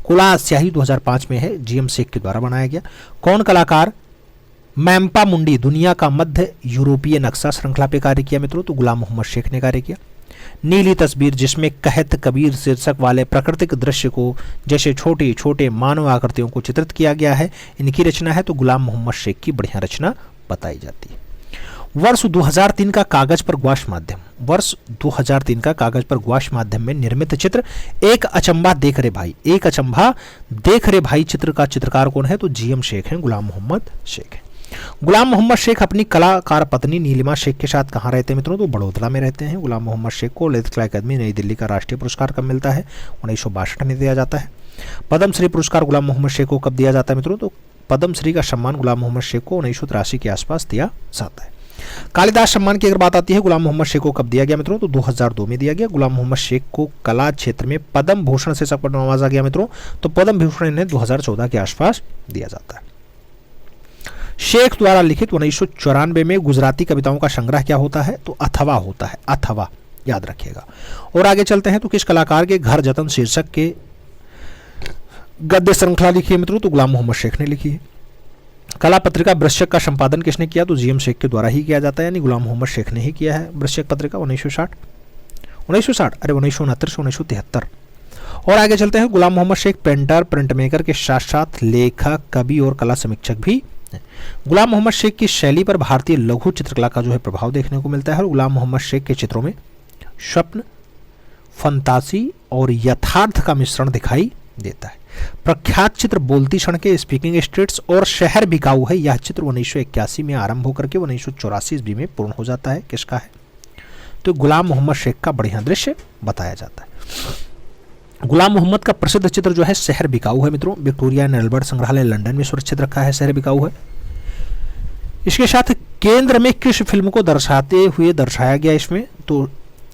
कुला स्याही 2005 में है, जीएम शेख के द्वारा बनाया गया। कौन कलाकार? मैम्पा मुंडी दुनिया का मध्य यूरोपीय नक्शा श्रृंखला पे कार्य किया मित्रों, तो गुलाम मोहम्मद शेख ने कार्य किया। नीली तस्वीर जिसमें कहत कबीर शीर्षक वाले प्राकृतिक दृश्य को जैसे छोटे छोटे मानव आकृतियों को चित्रित किया गया है, इनकी रचना है, तो गुलाम मोहम्मद शेख की बढ़िया रचना बताई जाती है। वर्ष 2003 का कागज पर ग्वाश माध्यम में निर्मित चित्र एक अचंभा देख रे भाई चित्र का चित्रकार कौन है? तो जीएम शेख हैं, गुलाम मोहम्मद शेख हैं। गुलाम मोहम्मद शेख अपनी कलाकार पत्नी नीलिमा शेख के साथ कहाँ रहते हैं मित्रों? तो बड़ौदा में रहते हैं। गुलाम मोहम्मद शेख को ललित कला अकादमी नई दिल्ली का राष्ट्रीय पुरस्कार कब मिलता है? 1962 में दिया जाता है। पद्मश्री पुरस्कार गुलाम मोहम्मद शेख को कब दिया जाता है मित्रों? तो पद्मश्री का सम्मान गुलाम मोहम्मद शेख को 1983 के आसपास दिया जाता है। कालिदास सम्मान की अगर बात आती है, गुलाम मोहम्मद शेख को कब दिया गया मित्रों? तो 2002 में दिया गया। गुलाम मोहम्मद शेख को कला क्षेत्र में पद्म भूषण से सबको नवाजा गया मित्रों, तो पद्म भूषण इन्हें 2014 के आसपास दिया जाता है। शेख द्वारा लिखित 1994 में गुजराती कविताओं का संग्रह क्या होता है? तो अथवा होता है, अथवा याद रखिएगा। और आगे चलते हैं तो किस कलाकार के घर जतन शीर्षक के गद्य श्रृंखला लिखी है मित्रों? तो गुलाम मोहम्मद शेख ने लिखी है। कला पत्रिका वृश्चिक का संपादन किसने किया? तो जीएम शेख के द्वारा ही किया जाता है, यानी गुलाम मोहम्मद शेख ने ही किया है वृश्चिक पत्रिका 1969 अरे 1969 से 1973। और आगे चलते हैं, Ghulam Mohammed Sheikh painter print maker के साथ साथ लेखक, कवि और कला समीक्षक भी हैं। गुलाम मोहम्मद शेख की शैली पर भारतीय लघु चित्रकला का जो है प्रभाव देखने को मिलता है और गुलाम मोहम्मद शेख के चित्रों में स्वप्न, फंतासी और यथार्थ का मिश्रण दिखाई देता है। प्रख्यात चित्र बोलती क्षण के स्पीकिंग स्ट्रीट्स और शहर बिकाऊ है, यह चित्र 1981 में आरंभ होकर के 1984 ईस्वी में पूर्ण हो जाता है। किसका है? तो गुलाम मोहम्मद शेख का बढ़िया दृश्य बताया जाता है। गुलाम मोहम्मद का प्रसिद्ध चित्र जो है शहर बिकाऊ है मित्रों, विक्टोरिया एंड अल्बर्ट संग्रहालय लंदन में सुरक्षित रखा है, शहर बिकाऊ है। इसके साथ केंद्र में किस फिल्म को दर्शाते हुए दर्शाया गया इसमें? तो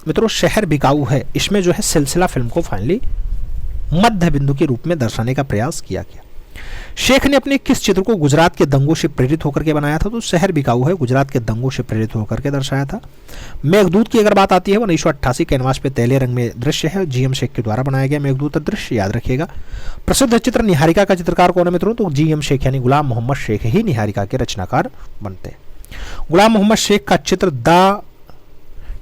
मित्रों शहर बिकाऊ है, इसमें जो है सिलसिला फिल्म को फाइनली मध्य बिंदु के रूप में दर्शाने का प्रयास किया गया। शेख ने अपने किस चित्र को गुजरात के दंगों से प्रेरित होकर के बनाया था? तो शहर बिकाऊ है गुजरात के दंगों से प्रेरित होकर के दर्शाया था। मेघदूत की अगर बात आती है, 1988 कैनवास पे तैले रंग में दृश्य है, जीएम शेख के द्वारा बनाया गया मेघदूत दृश्य, याद रखिएगा। प्रसिद्ध चित्र निहारिका का चित्रकार कौन है मित्रों? तो जीएम शेख यानी गुलाम मोहम्मद शेख ही निहारिका के रचनाकार बनते हैं। गुलाम मोहम्मद शेख का चित्र the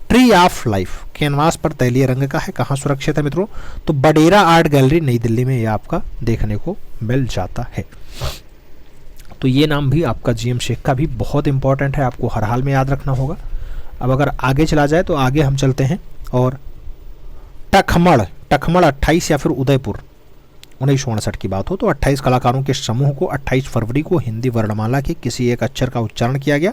tree of life canvas पर तैलीय रंग का है, कहाँ सुरक्षित है मित्रों? तो बडेरा आर्ट गैलरी नई दिल्ली में यह आपका देखने को मिल जाता है। तो ये नाम भी आपका जीएम शेख का भी बहुत इंपॉर्टेंट है, आपको हर हाल में याद रखना होगा। अब अगर आगे चला जाए तो आगे हम चलते हैं और टखमड़ 28 या फिर उदयपुर 1959 की बात हो तो 28 कलाकारों के समूह को 28 फरवरी को हिंदी वर्णमाला के किसी एक अक्षर का उच्चारण किया गया।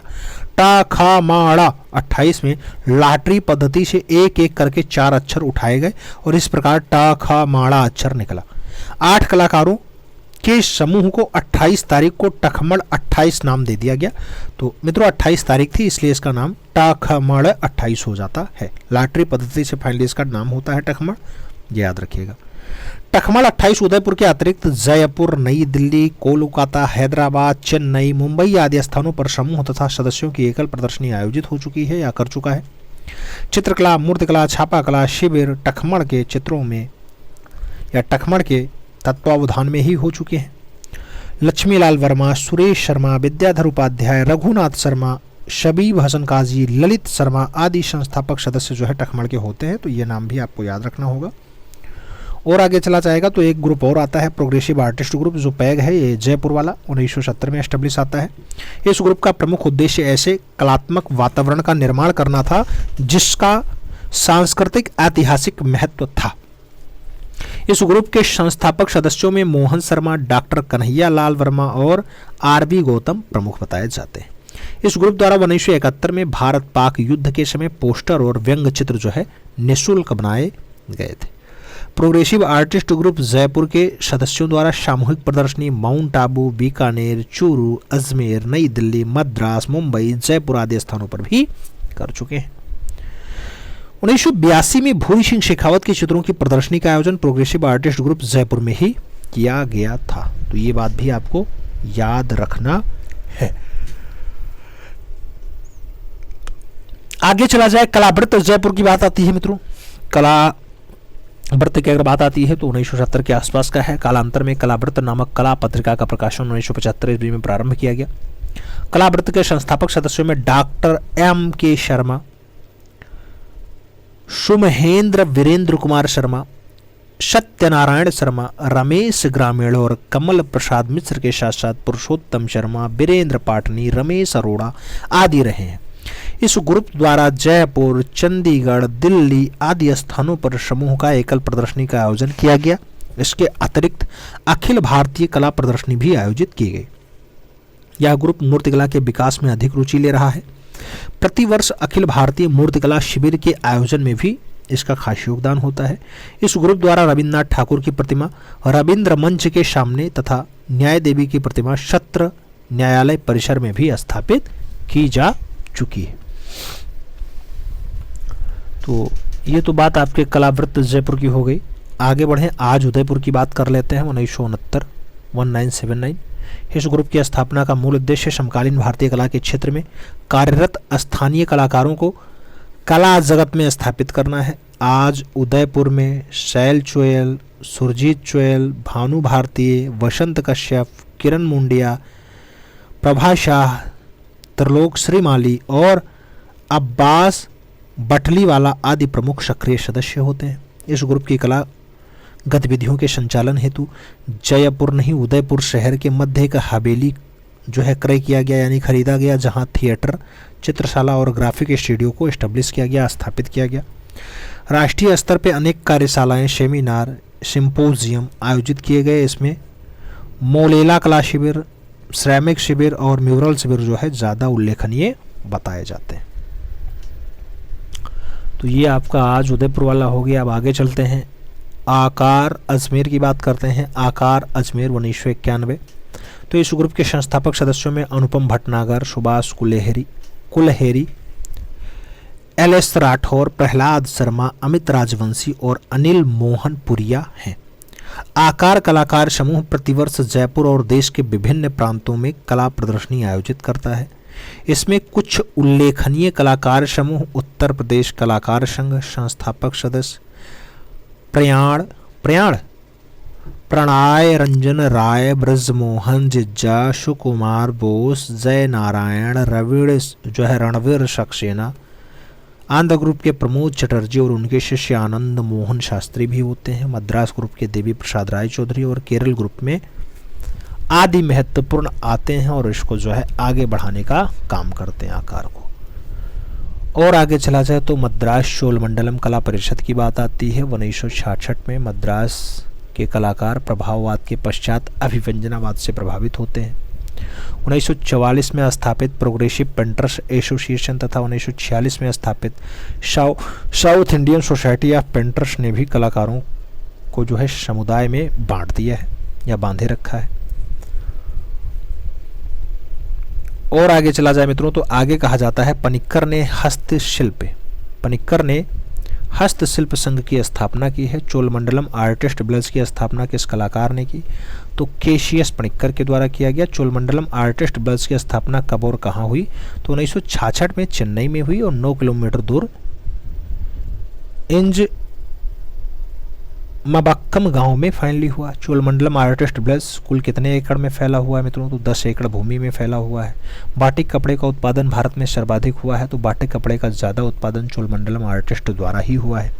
टा खा माड़ा 28 में लॉटरी पद्धति से एक एक करके 4 अक्षर उठाए गए और इस प्रकार टा खा माड़ा अक्षर निकला। 8 कलाकारों के समूह को 28 तारीख को टखमड़ 28 नाम दे दिया गया। तो मित्रों 28 तारीख थी इसलिए इसका नाम टखमड़ 28 हो जाता है। लॉटरी पद्धति से फाइनली इसका नाम होता है टखमड़, याद रखिएगा। टखमड़ 28 उदयपुर के अतिरिक्त जयपुर, नई दिल्ली, कोलकाता, हैदराबाद, चेन्नई, मुंबई आदि स्थानों पर समूह तथा सदस्यों की एकल प्रदर्शनी आयोजित हो चुकी है या कर चुका है। चित्रकला, मूर्तिकला, छापाकला शिविर टखमड़ के चित्रों में या टखमड़ के तत्वावधान में ही हो चुके हैं। लक्ष्मीलाल वर्मा, सुरेश शर्मा, विद्याधर उपाध्याय, रघुनाथ शर्मा, शबीब हसन काजी, ललित शर्मा आदि संस्थापक सदस्य जो है टखमड़ के होते हैं। तो ये नाम भी आपको याद रखना होगा। और आगे चला जाएगा तो एक ग्रुप और आता है प्रोग्रेसिव आर्टिस्ट ग्रुप, जो पैग है ये जयपुर वाला 1970 में एस्टेब्लिश आता है। इस ग्रुप का प्रमुख उद्देश्य ऐसे कलात्मक वातावरण का निर्माण करना था जिसका सांस्कृतिक ऐतिहासिक महत्व था। इस ग्रुप के संस्थापक सदस्यों में मोहन शर्मा, डॉक्टर कन्हैया लाल वर्मा और आरबी गौतम प्रमुख बताए जाते हैं। इस ग्रुप द्वारा 1971 में भारत पाक युद्ध के समय पोस्टर और व्यंग चित्र जो है निःशुल्क बनाए गए थे। प्रोग्रेसिव आर्टिस्ट ग्रुप जयपुर के सदस्यों द्वारा सामूहिक प्रदर्शनी माउंट आबू, बीकानेर, चूरू, अजमेर, नई दिल्ली, मद्रास, मुंबई, जयपुर आदि स्थानों पर भी कर चुके हैं। 1982 में भूरी सिंह शेखावत के चित्रों की प्रदर्शनी का आयोजन प्रोग्रेसिव आर्टिस्ट ग्रुप जयपुर में ही किया गया था। तो ये बात भी आपको याद रखना है। आगे चला जाए, कलावृत्त जयपुर की बात आती है मित्रों। कलावृत्त की अगर बात आती है तो 1970 के आसपास का है। कालांतर में कलावृत्त नामक कला पत्रिका का प्रकाशन 1975 ईस्वी में प्रारंभ किया गया। कलावृत्त के संस्थापक सदस्यों में डॉक्टर M.K. शर्मा, सुमहेंद्र वीरेंद्र कुमार शर्मा, सत्यनारायण शर्मा, रमेश ग्रामीण और कमल प्रसाद मिश्र के साथ साथ पुरुषोत्तम शर्मा, वीरेंद्र पाटनी, रमेश अरोड़ा आदि रहे हैं। इस ग्रुप द्वारा जयपुर, चंडीगढ़, दिल्ली आदि स्थानों पर समूह का एकल प्रदर्शनी का आयोजन किया गया। इसके अतिरिक्त अखिल भारतीय कला प्रदर्शनी भी आयोजित की गई। यह ग्रुप मूर्तिकला के विकास में अधिक रुचि ले रहा है। प्रतिवर्ष अखिल भारतीय मूर्तिकला शिविर के आयोजन में भी इसका खास योगदान होता है। इस ग्रुप द्वारा रविन्द्रनाथ ठाकुर की प्रतिमा रविंद्र मंच के सामने तथा न्याय देवी की प्रतिमा सत्र न्यायालय परिसर में भी स्थापित की जा चुकी है। तो ये तो बात आपके कलावृत्त जयपुर की हो गई। आगे बढ़ें, आज उदयपुर की बात कर लेते हैं। 1969 इस ग्रुप की स्थापना का मूल उद्देश्य समकालीन भारतीय कला के क्षेत्र में कार्यरत स्थानीय कलाकारों को कला जगत में स्थापित करना है। आज उदयपुर में शैल चोयल, सुरजीत चोयल, भानु भारतीय, वसंत कश्यप, किरण मुंडिया, प्रभा शाह, त्रिलोक श्रीमाली और अब्बास बटलीवाला आदि प्रमुख सक्रिय सदस्य होते हैं। इस ग्रुप की कला गतिविधियों के संचालन हेतु जयपुर नहीं उदयपुर शहर के मध्य एक हवेली जो है क्रय किया गया यानी खरीदा गया, जहां थिएटर, चित्रशाला और ग्राफिक स्टूडियो को एस्टेब्लिश किया गया, स्थापित किया गया। राष्ट्रीय स्तर पर अनेक कार्यशालाएं, सेमिनार, सिंपोजियम आयोजित किए गए। इसमें मोलेला कला शिविर, श्रमिक शिविर और म्यूरल शिविर जो है ज़्यादा उल्लेखनीय बताए जाते हैं। तो ये आपका आज उदयपुर वाला हो गया। अब आगे चलते हैं, आकार अजमेर की बात करते हैं। आकार अजमेर 1991। तो इस ग्रुप के संस्थापक सदस्यों में अनुपम भटनागर, सुभाष कुलहेरी, LS राठौर, प्रहलाद शर्मा, अमित राजवंशी और अनिल मोहन पुरिया हैं। आकार कलाकार समूह प्रतिवर्ष जयपुर और देश के विभिन्न प्रांतों में कला प्रदर्शनी आयोजित करता है। इसमें कुछ उल्लेखनीय कलाकार समूह उत्तर प्रदेश कलाकार संघ, संस्थापक सदस्य प्रणय रंजन राय, ब्रजमोहन जिज्जा, सुकुमार बोस, जय नारायण, रणवीर सक्सेना, आंध्र ग्रुप के प्रमोद चटर्जी और उनके शिष्य आनंद मोहन शास्त्री भी होते हैं। मद्रास ग्रुप के देवी प्रसाद राय चौधरी और केरल ग्रुप में आदि महत्वपूर्ण आते हैं और इसको जो है आगे बढ़ाने का काम करते हैं आकार को। और आगे चला जाए तो मद्रास चोलमंडलम कला परिषद की बात आती है। 1966 में मद्रास के कलाकार प्रभाववाद के पश्चात अभिव्यंजनावाद से प्रभावित होते हैं। 1944 में स्थापित प्रोग्रेसिव पेंटर्स एसोसिएशन तथा 1946 में स्थापित south Indian society of painters ने भी कलाकारों को जो है समुदाय में बांट दिया है या बांधे रखा है। और आगे चला जाए मित्रों तो आगे कहा जाता है पनिक्कर ने हस्तशिल्प संघ की स्थापना की है। चोलमंडलम आर्टिस्ट ब्लज की स्थापना किस कलाकार ने की? तो KCS पनिक्कर के द्वारा किया गया। चोलमंडलम आर्टिस्ट ब्लज की स्थापना कब और कहाँ हुई? तो 1966 में चेन्नई में हुई और 9 किलोमीटर दूर इंज मबक्कम गांव में फाइनली हुआ। चोलमंडलम आर्टिस्ट ब्लज कुल कितने एकड़ में फैला हुआ है मित्रों? तो 10 एकड़ भूमि में फैला हुआ है। बाटिक कपड़े का उत्पादन भारत में सर्वाधिक हुआ है, तो बाटिक कपड़े का ज़्यादा उत्पादन चोलमंडलम आर्टिस्ट द्वारा ही हुआ है।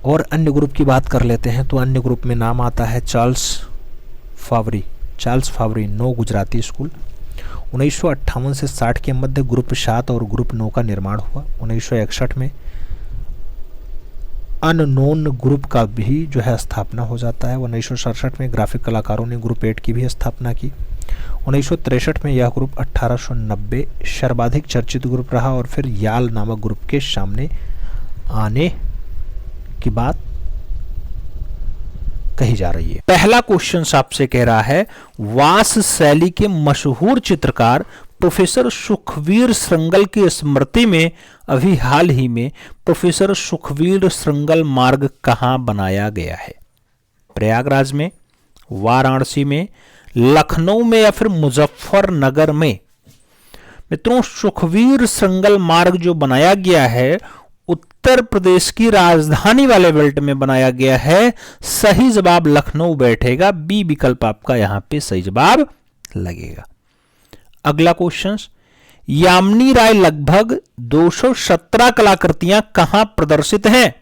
और अन्य ग्रुप की बात कर लेते हैं तो अन्य ग्रुप में नाम आता है चार्ल्स फावरी 9 गुजराती स्कूल। 1958 से 60 के मध्य ग्रुप 7 और ग्रुप 9 का निर्माण हुआ। 1961 में अननोन ग्रुप का भी जो है स्थापना हो जाता है। 1967 में ग्राफिक कलाकारों ने ग्रुप 8 की भी स्थापना की। 1963 में यह ग्रुप 1890 सर्वाधिक चर्चित ग्रुप रहा और फिर याल नामक ग्रुप के सामने आने की बात कही जा रही है। पहला क्वेश्चन आपसे कह रहा है, वास शैली के मशहूर चित्रकार प्रोफेसर सुखवीर श्रृंगल की स्मृति में अभी हाल ही में प्रोफेसर सुखवीर श्रृंगल मार्ग कहां बनाया गया है? प्रयागराज में, वाराणसी में, लखनऊ में या फिर मुजफ्फरनगर में? मित्रों, सुखवीर श्रृंगल मार्ग जो बनाया गया है उत्तर प्रदेश की राजधानी वाले बेल्ट में बनाया गया है। सही जवाब लखनऊ बैठेगा, बी विकल्प आपका यहां पे सही जवाब लगेगा। अगला क्वेश्चन, यामिनी राय लगभग 217 कलाकृतियां कहां प्रदर्शित हैं?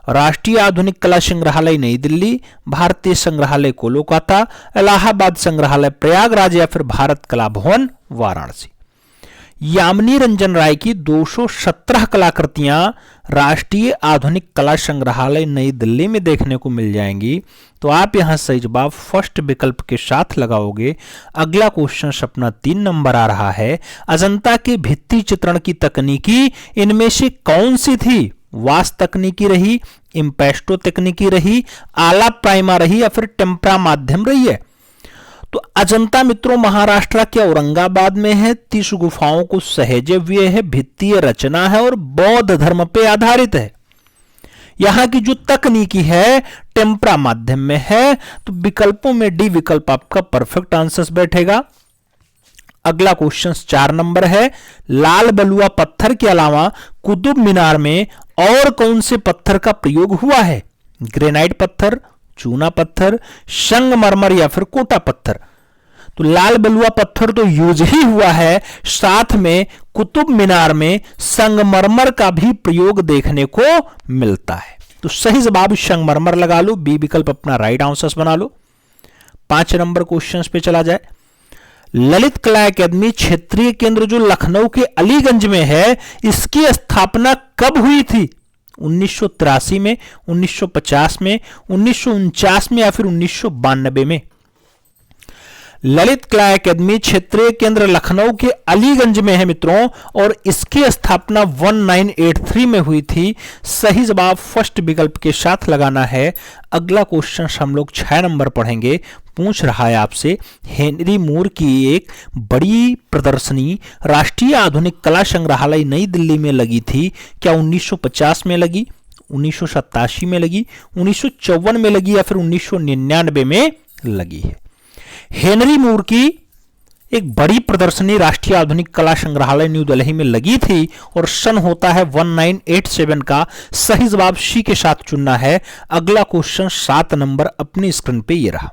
राष्ट्रीय आधुनिक कला संग्रहालय नई दिल्ली, भारतीय संग्रहालय कोलकाता, इलाहाबाद संग्रहालय प्रयागराज या फिर भारत कला भवन वाराणसी? यामिनी रंजन राय की 217 कलाकृतियां राष्ट्रीय आधुनिक कला संग्रहालय नई दिल्ली में देखने को मिल जाएंगी। तो आप यहां सही जवाब फर्स्ट विकल्प के साथ लगाओगे। अगला क्वेश्चन अपना 3 नंबर आ रहा है, अजंता के भित्ति चित्रण की तकनीकी इनमें से कौन सी थी? वास तकनीकी रही, इम्पेस्टो तकनीकी रही, आला प्राइमा रही या फिर टेम्परा माध्यम रही है? तो अजंता मित्रों महाराष्ट्र के औरंगाबाद में है, 30 गुफाओं को सहेजे हुए है, भित्तीय रचना है और बौद्ध धर्म पे आधारित है। यहां की जो तकनीकी है टेम्परा माध्यम में है। तो विकल्पों में डी विकल्प आपका परफेक्ट आंसर बैठेगा। अगला क्वेश्चन 4 नंबर है, लाल बलुआ पत्थर के अलावा कुतुब मीनार में और कौन से पत्थर का प्रयोग हुआ है? ग्रेनाइट पत्थर, चूना पत्थर, संगमरमर या फिर कोटा पत्थर? तो लाल बलुआ पत्थर तो यूज ही हुआ है, साथ में कुतुब मीनार में संगमरमर का भी प्रयोग देखने को मिलता है। तो सही जवाब संगमरमर लगा लो, बी विकल्प अपना राइट आंसर बना लो। 5 नंबर क्वेश्चन पे चला जाए, ललित कला एकेडमी क्षेत्रीय केंद्र जो लखनऊ के अलीगंज में है, इसकी स्थापना कब हुई थी? 1983 में, 1950 में, 1949 में या फिर 1992 में? ललित कला एकेडमी क्षेत्रीय केंद्र लखनऊ के अलीगंज में है मित्रों, और इसकी स्थापना 1983 में हुई थी। सही जवाब फर्स्ट विकल्प के साथ लगाना है। अगला क्वेश्चन हम लोग 6 नंबर पढ़ेंगे। पूछ रहा है आपसे, हेनरी मूर की एक बड़ी प्रदर्शनी राष्ट्रीय आधुनिक कला संग्रहालय नई दिल्ली में लगी थी, क्या 1950 में लगी, 1987 में लगी, 1954 में लगी या फिर 1999 में लगी है? हेनरी मूर की एक बड़ी प्रदर्शनी राष्ट्रीय आधुनिक कला संग्रहालय न्यू दिल्ली में लगी थी और सन होता है 1987 का। सही जवाब सी के साथ चुनना है। अगला क्वेश्चन 7 नंबर अपनी स्क्रीन पे ये रहा,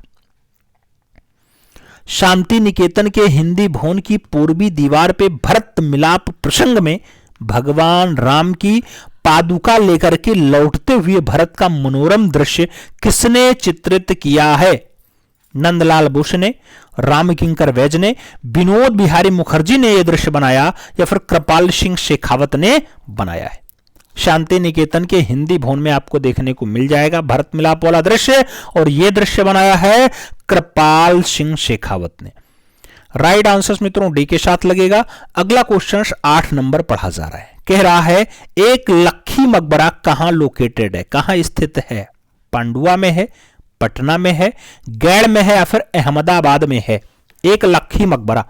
शांति निकेतन के हिंदी भवन की पूर्वी दीवार पे भरत मिलाप प्रसंग में भगवान राम की पादुका लेकर के लौटते हुए भरत का मनोरम दृश्य किसने चित्रित किया है? नंदलाल बोस ने, रामकिंकर वैज ने, विनोद बिहारी मुखर्जी ने यह दृश्य बनाया या फिर कृपाल सिंह शेखावत ने बनाया है? शांति निकेतन के हिंदी भवन में आपको देखने को मिल जाएगा भरत मिलाप वाला दृश्य, और यह दृश्य बनाया है कृपाल सिंह शेखावत ने। राइट आंसर मित्रों डी के साथ लगेगा। अगला क्वेश्चन 8 नंबर पढ़ा जा रहा है, कह रहा है एक लखी मकबरा कहां लोकेटेड है, कहां स्थित है? पांडुआ में है, पटना में है, गैड़ में है या फिर अहमदाबाद में है? एक लखी मकबरा,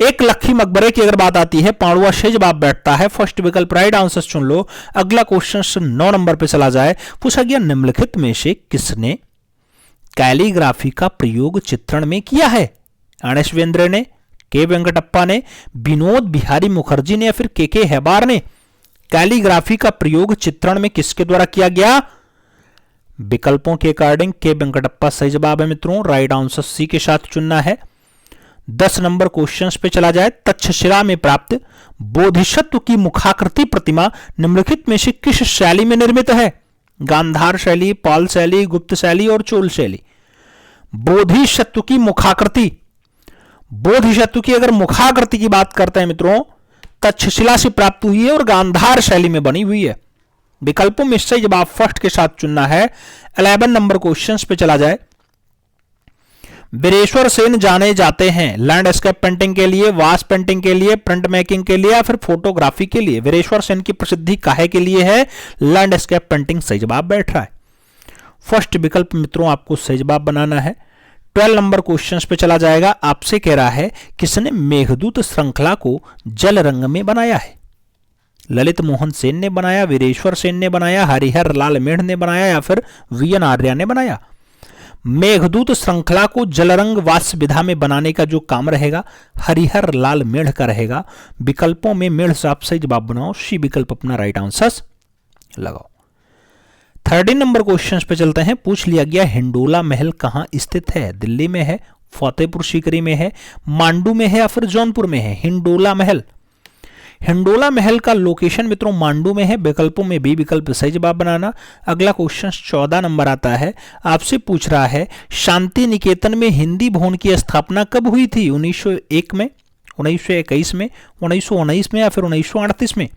एक लखी मकबरे की अगर बात आती है पांडुआ से जवाब बैठता है। फर्स्ट विकल्प राइट आंसर चुन लो। अगला क्वेश्चन 9 नंबर पे चला जाए। पूछा गया निम्नलिखित में से किसने कैलीग्राफी का प्रयोग चित्रण में किया है? अणेशवेंद्र ने, के वेंकटप्पा ने, विनोद बिहारी मुखर्जी ने या फिर के हेबार ने? कैलीग्राफी का प्रयोग चित्रण में किसके द्वारा किया गया? विकल्पों के अकॉर्डिंग के वेंकटप्पा सही जवाब है मित्रों। राइट आंसर सी के साथ चुनना है। 10 नंबर क्वेश्चन पे चला जाए। तक्षशिला में प्राप्त बोधिसत्व की मुखाकृति प्रतिमा निम्नलिखित में से किस शैली में निर्मित है? गांधार शैली, पाल शैली, गुप्त शैली और चोल शैली? बोधिसत्व की मुखाकृति, बोधिसत्व की अगर मुखाकृति की बात करते हैं मित्रों, तक्षशिला से प्राप्त हुई है और गांधार शैली में बनी हुई है। विकल्पों में सही जवाब फर्स्ट के साथ चुनना है। 11 नंबर क्वेश्चन पे चला जाए। वीरेश्वर सेन जाने जाते हैं लैंडस्केप पेंटिंग के लिए, वास पेंटिंग के लिए, प्रिंट मेकिंग के लिए या फिर फोटोग्राफी के लिए। वीरेश्वर सेन की प्रसिद्धि काहे के लिए है? Landscape painting. सही जवाब बैठ रहा है। फर्स्ट विकल्प मित्रों आपको सही जवाब बनाना है। 12 नंबर क्वेश्चन पे चला जाएगा। आपसे कह रहा है किसने मेघदूत श्रृंखला को जल रंग में बनाया है? ललित मोहन सेन ने बनाया, वीरेश्वर सेन ने बनाया, हरिहर लाल मेढ़ ने बनाया या फिर वीएन आर्या ने बनाया? मेघदूत श्रृंखला को जलरंग वास्य विधा में बनाने का जो काम रहेगा हरिहर लाल मेढ़ का रहेगा। विकल्पों में मेढ़ से आप सही जवाब बनाओ, सी विकल्प अपना राइट आंसर लगाओ। 13 नंबर क्वेश्चन पे चलते हैं। पूछ लिया गया हिंडोला महल कहां स्थित है? दिल्ली में है, फतेहपुर सीकरी में है, मांडू में है या फिर जौनपुर में है? हिंडोला महल, हिंडोला महल का लोकेशन मित्रों मांडू में है। विकल्पों में बी विकल्प सही जवाब बनाना। अगला क्वेश्चन 14 नंबर आता है। आपसे पूछ रहा है शांति निकेतन में हिंदी भवन की स्थापना कब हुई थी? 1901 में, 1921 में, 1919 में या फिर 1938 में?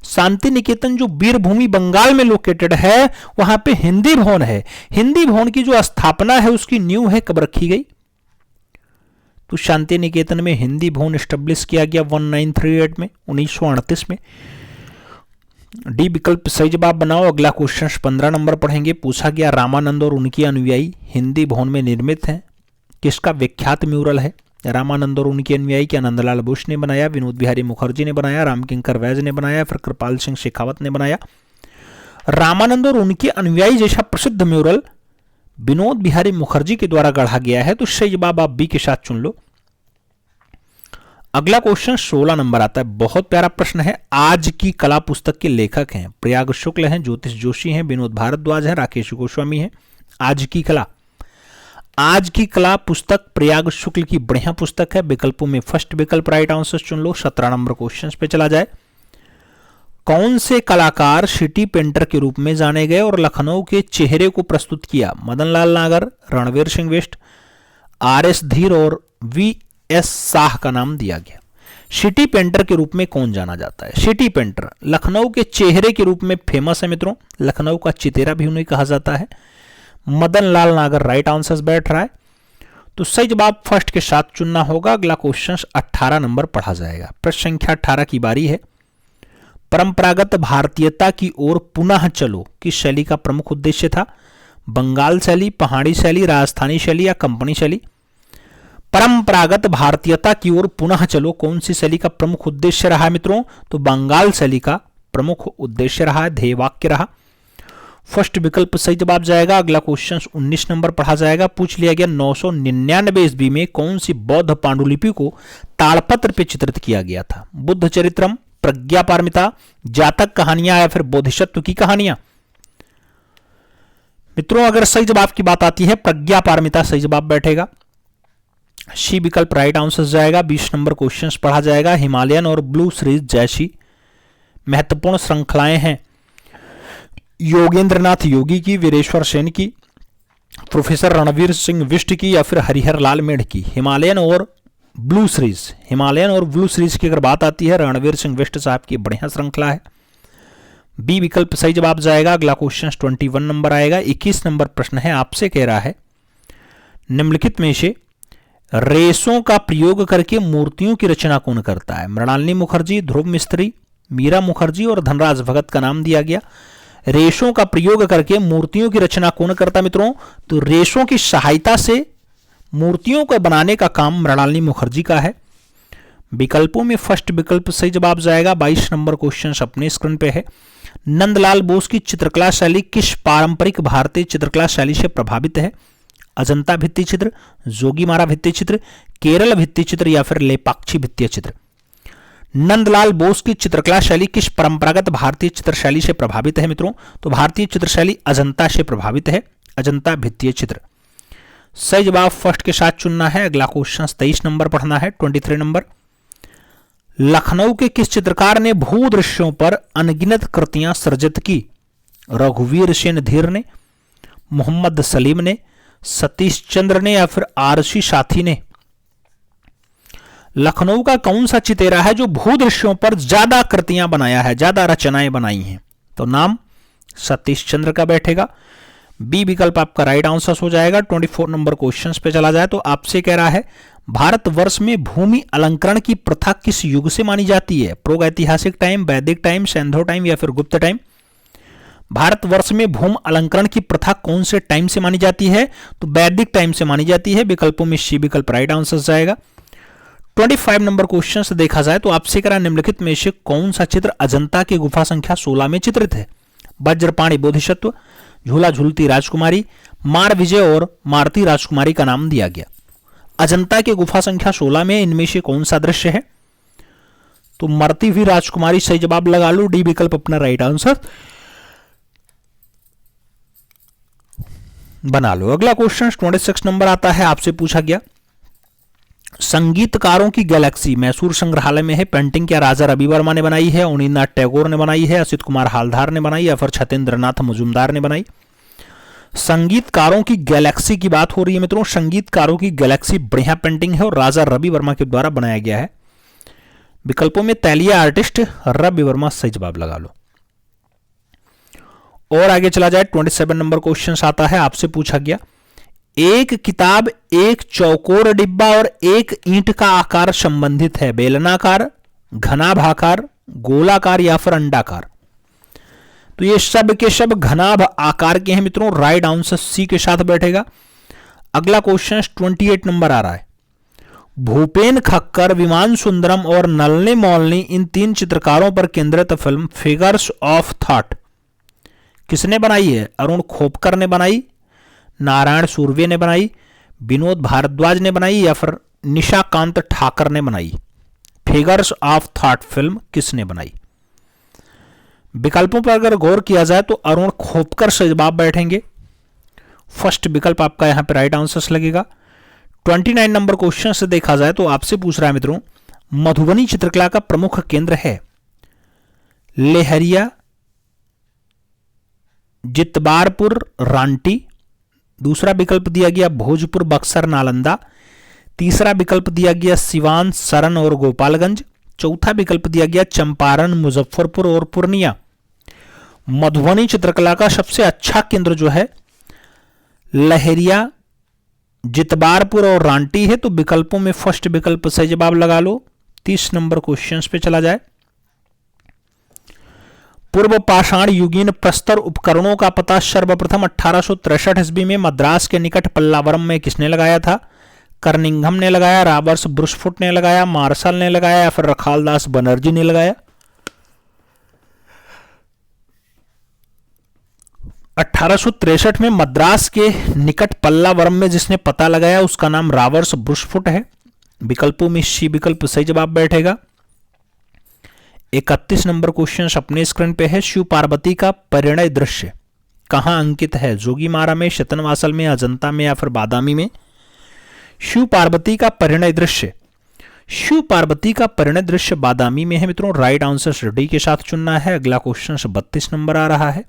शांति निकेतन जो वीरभूमि बंगाल में लोकेटेड है वहां पे हिंदी भवन है। हिंदी भवन की जो स्थापना है उसकी नींव है कब रखी गई? तो शांति निकेतन में हिंदी भवन स्टेब्लिश किया गया 1938 में, 1938 में। डी विकल्प सही जवाब बनाओ। अगला क्वेश्चन 15 नंबर पढ़ेंगे। पूछा गया रामानंद और उनके अनुयायी हिंदी भवन में निर्मित हैं, किसका विख्यात म्यूरल है? रामानंद और उनके अनुयायी क्या नंदलाल बोस ने बनाया, विनोद बिहारी मुखर्जी ने बनाया, रामकिंकर वैज ने बनाया, फिर कृपाल सिंह शेखावत ने बनाया? रामानंद और उनके अनुयायी जैसा प्रसिद्ध म्यूरल विनोद बिहारी मुखर्जी के द्वारा गढ़ा गया है, तो सही जवाब आप बी के साथ चुन लो। अगला क्वेश्चन 16 नंबर आता है। बहुत प्यारा प्रश्न है। आज की कला पुस्तक के लेखक हैं प्रयाग शुक्ल हैं, ज्योतिष जोशी हैं, विनोद भारद्वाज हैं, राकेश गोस्वामी हैं। आज की कला, आज की कला पुस्तक प्रयाग शुक्ल की बढ़िया पुस्तक है। विकल्पों में फर्स्ट विकल्प राइट आंसर चुन लो। 17 नंबर क्वेश्चन पे चला जाए। कौन से कलाकार सिटी पेंटर के रूप में जाने गए और लखनऊ के चेहरे को प्रस्तुत किया? मदन लाल नागर, रणवीर सिंह बिष्ट, आर.एस. धीर और वी.एस. शाह का नाम दिया गया। सिटी पेंटर के रूप में कौन जाना जाता है? सिटी पेंटर लखनऊ के चेहरे के रूप में फेमस है मित्रों, लखनऊ का चितेरा भी उन्हें कहा जाता है। मदन लाल नागर राइट आंसर बैठ रहा है, तो सही जवाब फर्स्ट के साथ चुनना होगा। अगला क्वेश्चन 18 नंबर पढ़ा जाएगा। प्रश्न संख्या 18 की बारी है। परंपरागत भारतीयता की ओर पुनः चलो किस शैली का प्रमुख उद्देश्य था? बंगाल शैली, पहाड़ी शैली, राजस्थानी शैली या कंपनी शैली? परंपरागत भारतीयता की ओर पुनः चलो कौन सी शैली का प्रमुख उद्देश्य रहा मित्रों? तो बंगाल शैली का प्रमुख उद्देश्य रहा, ध्येय वाक्य रहा। फर्स्ट विकल्प सही जवाब जाएगा। अगला क्वेश्चन 19 नंबर पढ़ा जाएगा। पूछ लिया गया 999 ईस्वी में कौन सी बौद्ध पांडुलिपि को ताड़पत्र पे चित्रित किया गया था? बुद्ध चरित्रम, प्रज्ञा पारमिता, जातक कहानियां या फिर बोधिसत्व की कहानियां? मित्रों अगर सही जवाब की बात आती है प्रज्ञा पारमिता सही जवाब बैठेगा। सी विकल्प राइट आंसर जाएगा। 20 नंबर क्वेश्चन पढ़ा जाएगा। हिमालयन और ब्लू सीरीज जैसी महत्वपूर्ण श्रृंखलाएं हैं योगेंद्रनाथ योगी की, वीरेश्वर सेन की, प्रोफेसर रणवीर सिंह बिष्ट की या फिर हरिहर लाल मेढ़ की? हिमालयन और ब्लू सीरीज, हिमालयन और ब्लू सीरीज की अगर बात आती है रणवीर सिंह बिष्ट साहब की बढ़िया श्रृंखला है। बी विकल्प सही जवाब जाएगा। अगला क्वेश्चन 21 नंबर आएगा। 21 नंबर प्रश्न है। आपसे कह रहा है निम्नलिखित में से रेशों का प्रयोग करके मूर्तियों की रचना कौन करता है? मृणालिनी मुखर्जी, ध्रुव मिस्त्री, मीरा मुखर्जी और धनराज भगत का नाम दिया गया। रेशों का प्रयोग करके मूर्तियों की रचना कौन करता मित्रों? तो रेशों की सहायता से मूर्तियों को बनाने का काम मृणालिनी मुखर्जी का है। विकल्पों में फर्स्ट विकल्प सही जवाब जाएगा। 22 नंबर क्वेश्चन अपने स्क्रीन पे है। नंदलाल बोस की चित्रकला शैली किस पारंपरिक भारतीय चित्रकला शैली से प्रभावित है? अजंता भित्ति चित्र, जोगीमारा भित्ति चित्र, केरल भित्ति चित्र या फिर लेपाक्षी भित्ति चित्र? नंदलाल बोस की चित्रकला शैली किस परंपरागत भारतीय चित्र शैली से प्रभावित है मित्रों? तो भारतीय चित्र शैली अजंता से प्रभावित है, अजंता भित्तीय चित्र। सही जवाब फर्स्ट के साथ चुनना है। अगला क्वेश्चन 23 नंबर पढ़ना है। 23 नंबर। लखनऊ के किस चित्रकार ने भूदृश्यों पर अनगिनत कृतियां सृजित की? रघुवीर सेन धीर ने, मोहम्मद सलीम ने, सतीश चंद्र ने या फिर आरसी साथी ने? लखनऊ का कौन सा चितेरा है जो भूदृश्यों पर ज्यादा कृतियां बनाया है, ज्यादा रचनाएं बनाई हैं? तो नाम सतीश चंद्र का बैठेगा। बी विकल्प आपका राइट आंसर हो जाएगा। 24 नंबर क्वेश्चन पे चला जाए तो आपसे कह रहा है भारतवर्ष में भूमि अलंकरण की प्रथा किस युग से मानी जाती है? प्रागैतिहासिक टाइम, वैदिक टाइम, सिंधु टाइम या फिर गुप्त टाइम? भारतवर्ष में भूमि अलंकरण की प्रथा कौन से टाइम से मानी जाती है? तो वैदिक टाइम से मानी जाती है। विकल्पों में सी विकल्प राइट आंसर जाएगा। 25 नंबर क्वेश्चन से देखा जाए तो आपसे कह रहा निम्नलिखित में से कौन सा चित्र अजंता की गुफा संख्या 16 में चित्रित है? वज्रपाणी बोधिसत्व, झूला झूलती राजकुमारी, मार विजय और मारती राजकुमारी का नाम दिया गया। अजंता की गुफा संख्या 16 में इनमें से कौन सा दृश्य है? तो मरती हुई राजकुमारी सही जवाब लगा लो। डी विकल्प अपना राइट आंसर बना लो। अगला क्वेश्चन 26 नंबर आता है, आपसे पूछा गया संगीतकारों की गैलेक्सी मैसूर संग्रहालय में है। पेंटिंग क्या राजा रवि वर्मा ने बनाई है, अवनींद्रनाथ टैगोर ने बनाई है, असित कुमार हालधार ने बनाई या फिर छतेंद्रनाथ मजूमदार ने बनाई? संगीतकारों की गैलेक्सी की बात हो रही है मित्रों। संगीतकारों की गैलेक्सी बढ़िया पेंटिंग है और राजा रवि वर्मा के द्वारा बनाया गया है। विकल्पों में तैलिया आर्टिस्ट, रवि वर्मा सही जवाब लगा लो। और आगे चला जाए 27 नंबर क्वेश्चन आता है, आपसे पूछा गया एक किताब एक चौकोर डिब्बा और एक ईंट का आकार संबंधित है, बेलनाकार, घनाभाकार, गोलाकार या फिर अंडाकार? तो ये सब के सब घनाभ आकार के हैं मित्रों। राइट आंसर सी के साथ बैठेगा। अगला क्वेश्चन 28 नंबर आ रहा है, भूपेन खक्कर, विमान सुंदरम और नलनी मौलनी इन 3 चित्रकारों पर केंद्रित फिल्म फिगर्स ऑफ थॉट किसने बनाई है? अरुण खोपकर ने बनाई, नारायण सूर्वे ने बनाई, विनोद भारद्वाज ने बनाई या फिर निशाकांत ठाकर ने बनाई? फिगर्स ऑफ थॉट फिल्म किसने बनाई? विकल्पों पर अगर गौर किया जाए तो अरुण खोपकर से जवाब बैठेंगे। फर्स्ट विकल्प आपका यहां पर राइट आंसर लगेगा। 29 नंबर क्वेश्चन से देखा जाए तो आपसे पूछ रहा है मित्रों मधुबनी चित्रकला का प्रमुख केंद्र है लेहरिया, जितबारपुर, रांटी। दूसरा विकल्प दिया गया भोजपुर, बक्सर, नालंदा। तीसरा विकल्प दिया गया सिवान, सरन और गोपालगंज। चौथा विकल्प दिया गया चंपारण, मुजफ्फरपुर और पूर्णिया। मधुबनी चित्रकला का सबसे अच्छा केंद्र जो है लहरिया, जितबारपुर और रांटी है। तो विकल्पों में फर्स्ट विकल्प सही जवाब लगा लो। 30 नंबर क्वेश्चन पे चला जाए, पूर्व पाषाण युगीन प्रस्तर उपकरणों का पता सर्वप्रथम 1863 ईस्वी में मद्रास के निकट पल्लावरम में किसने लगाया था? कर्निंघम ने लगाया, रॉबर्ट्स ब्रुसफुट ने लगाया, मार्शल ने लगाया या फिर रखालदास बनर्जी ने लगाया? 1863 में मद्रास के निकट पल्लावरम में जिसने पता लगाया उसका नाम रॉबर्ट्स ब्रुसफुट है। विकल्पों में सी विकल्प सही जवाब बैठेगा। 31 नंबर क्वेश्चन अपने स्क्रीन पे है, शिव पार्वती का परिणय दृश्य कहां अंकित है? जोगीमारा में, शतनवासल में, अजंता में या फिर बादामी में? शिव पार्वती का परिणय दृश्य, शिव पार्वती का परिणय दृश्य बादामी में है मित्रों। राइट आंसर डी के साथ चुनना है। अगला क्वेश्चन 32 नंबर आ रहा है,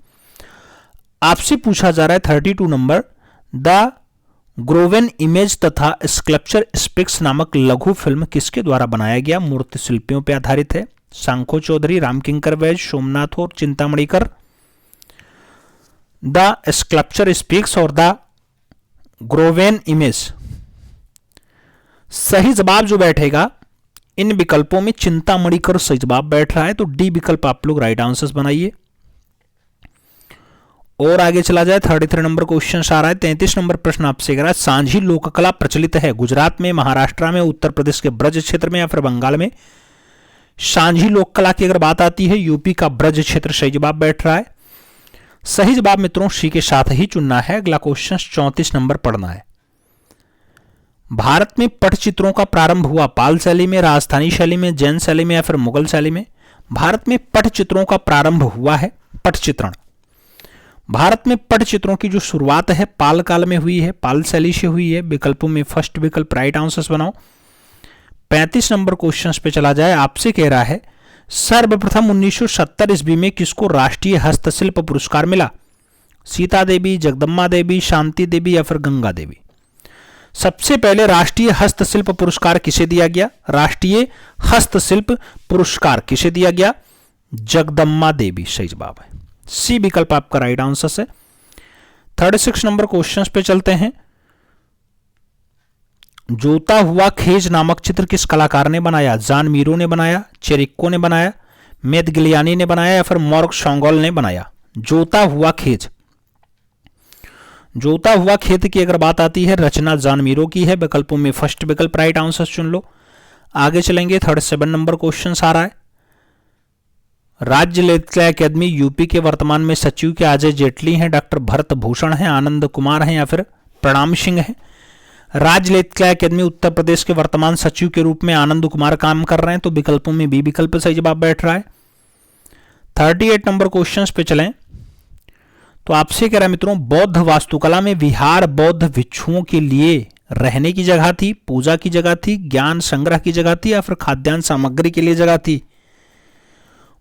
आपसे पूछा जा रहा है 32 नंबर, द ग्रोवेन इमेज तथा स्कल्पचर स्पिक्स नामक लघु फिल्म किसके द्वारा बनाया गया? मूर्ति शिल्पियों पर आधारित है। सांखो चौधरी, रामकिंकर वैज, सोमनाथ और चिंतामणिकर। द स्कल्पचर स्पीक्स और द ग्रोवेन इमेज। सही जवाब जो बैठेगा इन विकल्पों में चिंतामणिकर सही जवाब बैठ रहा है। तो डी विकल्प आप लोग राइट आंसर बनाइए। और आगे चला जाए 33 नंबर क्वेश्चन आ रहा है। 33 नंबर प्रश्न आपसे कह रहा है, सांझी लोककला प्रचलित है गुजरात में, महाराष्ट्र में, उत्तर प्रदेश के ब्रज क्षेत्र में या फिर बंगाल में? सांझी लोक कला की अगर बात आती है यूपी का ब्रज क्षेत्र सही जवाब बैठ रहा है। सही जवाब मित्रों सी के साथ ही चुनना है। अगला क्वेश्चन 34 नंबर पढ़ना है, भारत में पटचित्रों का प्रारंभ हुआ पाल शैली में, राजस्थानी शैली में, जैन शैली में या फिर मुगल शैली में? भारत में पटचित्रों का प्रारंभ हुआ है, पटचित्रण भारत में पटचित्रों की जो शुरुआत है पाल काल में हुई है, पाल शैली से हुई है। विकल्पों में फर्स्ट विकल्प राइट आंसर बनाओ। 35 नंबर क्वेश्चन पे चला जाए, आपसे कह रहा है सर्वप्रथम 1970 ईस्वी में किसको राष्ट्रीय हस्तशिल्प पुरस्कार मिला? सीता देवी, जगदम्बा देवी, शांति देवी या फिर गंगा देवी? सबसे पहले राष्ट्रीय हस्तशिल्प पुरस्कार किसे दिया गया? राष्ट्रीय हस्तशिल्प पुरस्कार किसे दिया गया? जगदम्बा देवी सही जवाब है। सी विकल्प आपका राइट आंसर है। 36 नंबर क्वेश्चन पे चलते हैं। जोता हुआ खेज नामक चित्र किस कलाकार ने बनाया? जॉन मीरो ने बनाया, चेरिक्को ने बनाया, मेदगिलियानी ने बनाया या फिर मॉर्ग शॉन्गोल ने बनाया? जोता हुआ खेज। जोता हुआ खेत की अगर बात आती है, रचना जॉन मीरो की है। विकल्पों में फर्स्ट विकल्प राइट आंसर चुन लो। आगे चलेंगे, 37 नंबर क्वेश्चन आ रहा है। राज्य लेखा अकादमी यूपी के वर्तमान में सचिव के अजय जेटली हैं, डॉक्टर भरत भूषण हैं, आनंद कुमार हैं या फिर प्रणाम सिंह हैं? राज्य लेखा अकादमी उत्तर प्रदेश के वर्तमान सचिव के रूप में आनंद कुमार काम कर रहे हैं, तो विकल्पों में बी विकल्प सही जवाब बैठ रहा है। 38 नंबर क्वेश्चन पे चलें तो आपसे कह रहा है मित्रों, बौद्ध वास्तुकला में विहार बौद्ध भिक्षुओं के लिए रहने की जगह थी, पूजा की जगह थी, ज्ञान संग्रह की जगह थी या फिर खाद्यान्न सामग्री के लिए जगह थी?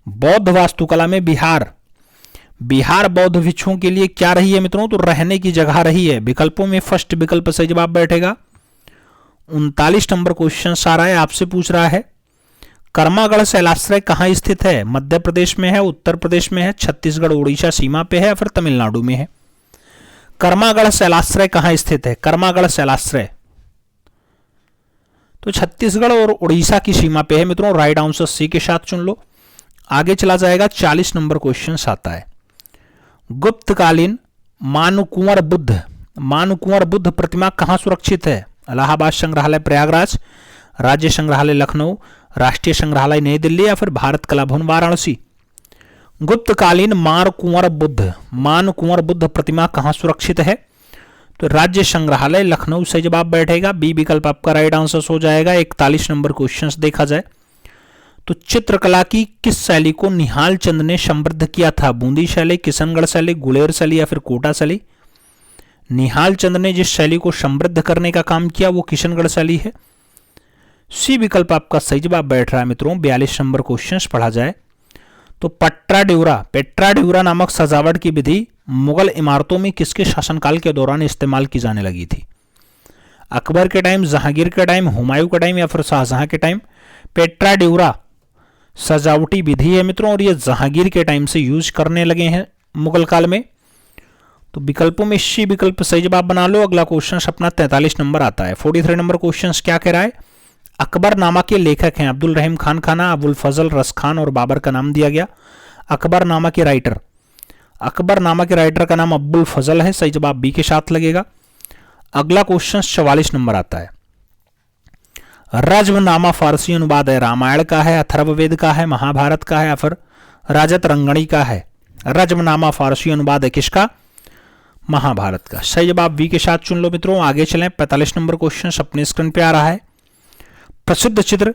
बौद्ध वास्तुकला में विहार बौद्ध भिक्षुओं के लिए क्या रही है मित्रों? तो रहने की जगह रही है। विकल्पों में फर्स्ट विकल्प सही जवाब बैठेगा। 39 नंबर क्वेश्चन आ रहा है, आपसे पूछ रहा है कर्मागढ़ शैलाश्रय कहाँ स्थित है? मध्य प्रदेश में है, उत्तर प्रदेश में है, छत्तीसगढ़ उड़ीसा सीमा पे है या फिर तमिलनाडु में है? कर्मागढ़ शैलाश्रय कहाँ स्थित है? कर्मागढ़ शैलाश्रय तो छत्तीसगढ़ और उड़ीसा की सीमा पे है मित्रों। राइट आंसर सी के साथ चुन लो। आगे चला जाएगा, 40 नंबर क्वेश्चन आता है। गुप्तकालीन मानकुंवर बुद्ध प्रतिमा कहाँ सुरक्षित है? इलाहाबाद संग्रहालय प्रयागराज, राज्य संग्रहालय लखनऊ, राष्ट्रीय संग्रहालय नई दिल्ली या फिर भारत कला भवन वाराणसी? गुप्तकालीन मानकुंवर बुद्ध प्रतिमा कहाँ सुरक्षित है? तो राज्य संग्रहालय लखनऊ से जवाब बैठेगा। बी विकल्प आपका राइट आंसर हो जाएगा। 41 नंबर क्वेश्चन देखा जाए तो चित्रकला की किस शैली को निहाल चंद ने समृद्ध किया था? बूंदी शैली, किशनगढ़ शैली, गुलेर शैली या फिर कोटा शैली? निहाल चंद ने जिस शैली को समृद्ध करने का काम किया वो किशनगढ़ शैली है। सी विकल्प आपका सही जवाब बैठ रहा है मित्रों। 42 नंबर क्वेश्चन पढ़ा जाए तो पेट्रा ड्यूरा नामक सजावट की विधि मुगल इमारतों में किसके शासनकाल के दौरान इस्तेमाल की जाने लगी थी? अकबर के टाइम, जहांगीर के टाइम, हुमायूं के टाइम या फिर शाहजहां के टाइम? पेट्रा ड्यूरा सजावटी विधि है मित्रों और ये जहांगीर के टाइम से यूज करने लगे हैं मुगल काल में। तो विकल्पों में सी विकल्प सही जवाब बना लो। अगला क्वेश्चन अपना 43 नंबर आता है। 43 नंबर क्वेश्चन क्या कह रहा है? अकबरनामा के लेखक हैं अब्दुल रहीम खान खाना, अबुल फजल रस खान और बाबर का नाम दिया गया। अकबरनामा के राइटर का नाम अबुल फजल है, सही जवाब बी के साथ लगेगा। अगला क्वेश्चन 44 नंबर आता है। रज्मनामा फारसी अनुवाद है, रामायण का है, अथर्ववेद का है, महाभारत का है या फिर राजत रंगणी का है? रज्मनामा फारसी अनुवाद है किसका? महाभारत का। सही जवाब बी के साथ चुन लो मित्रों। आगे चलें, 45 नंबर क्वेश्चन अपने स्क्रीन पे आ रहा है। प्रसिद्ध चित्र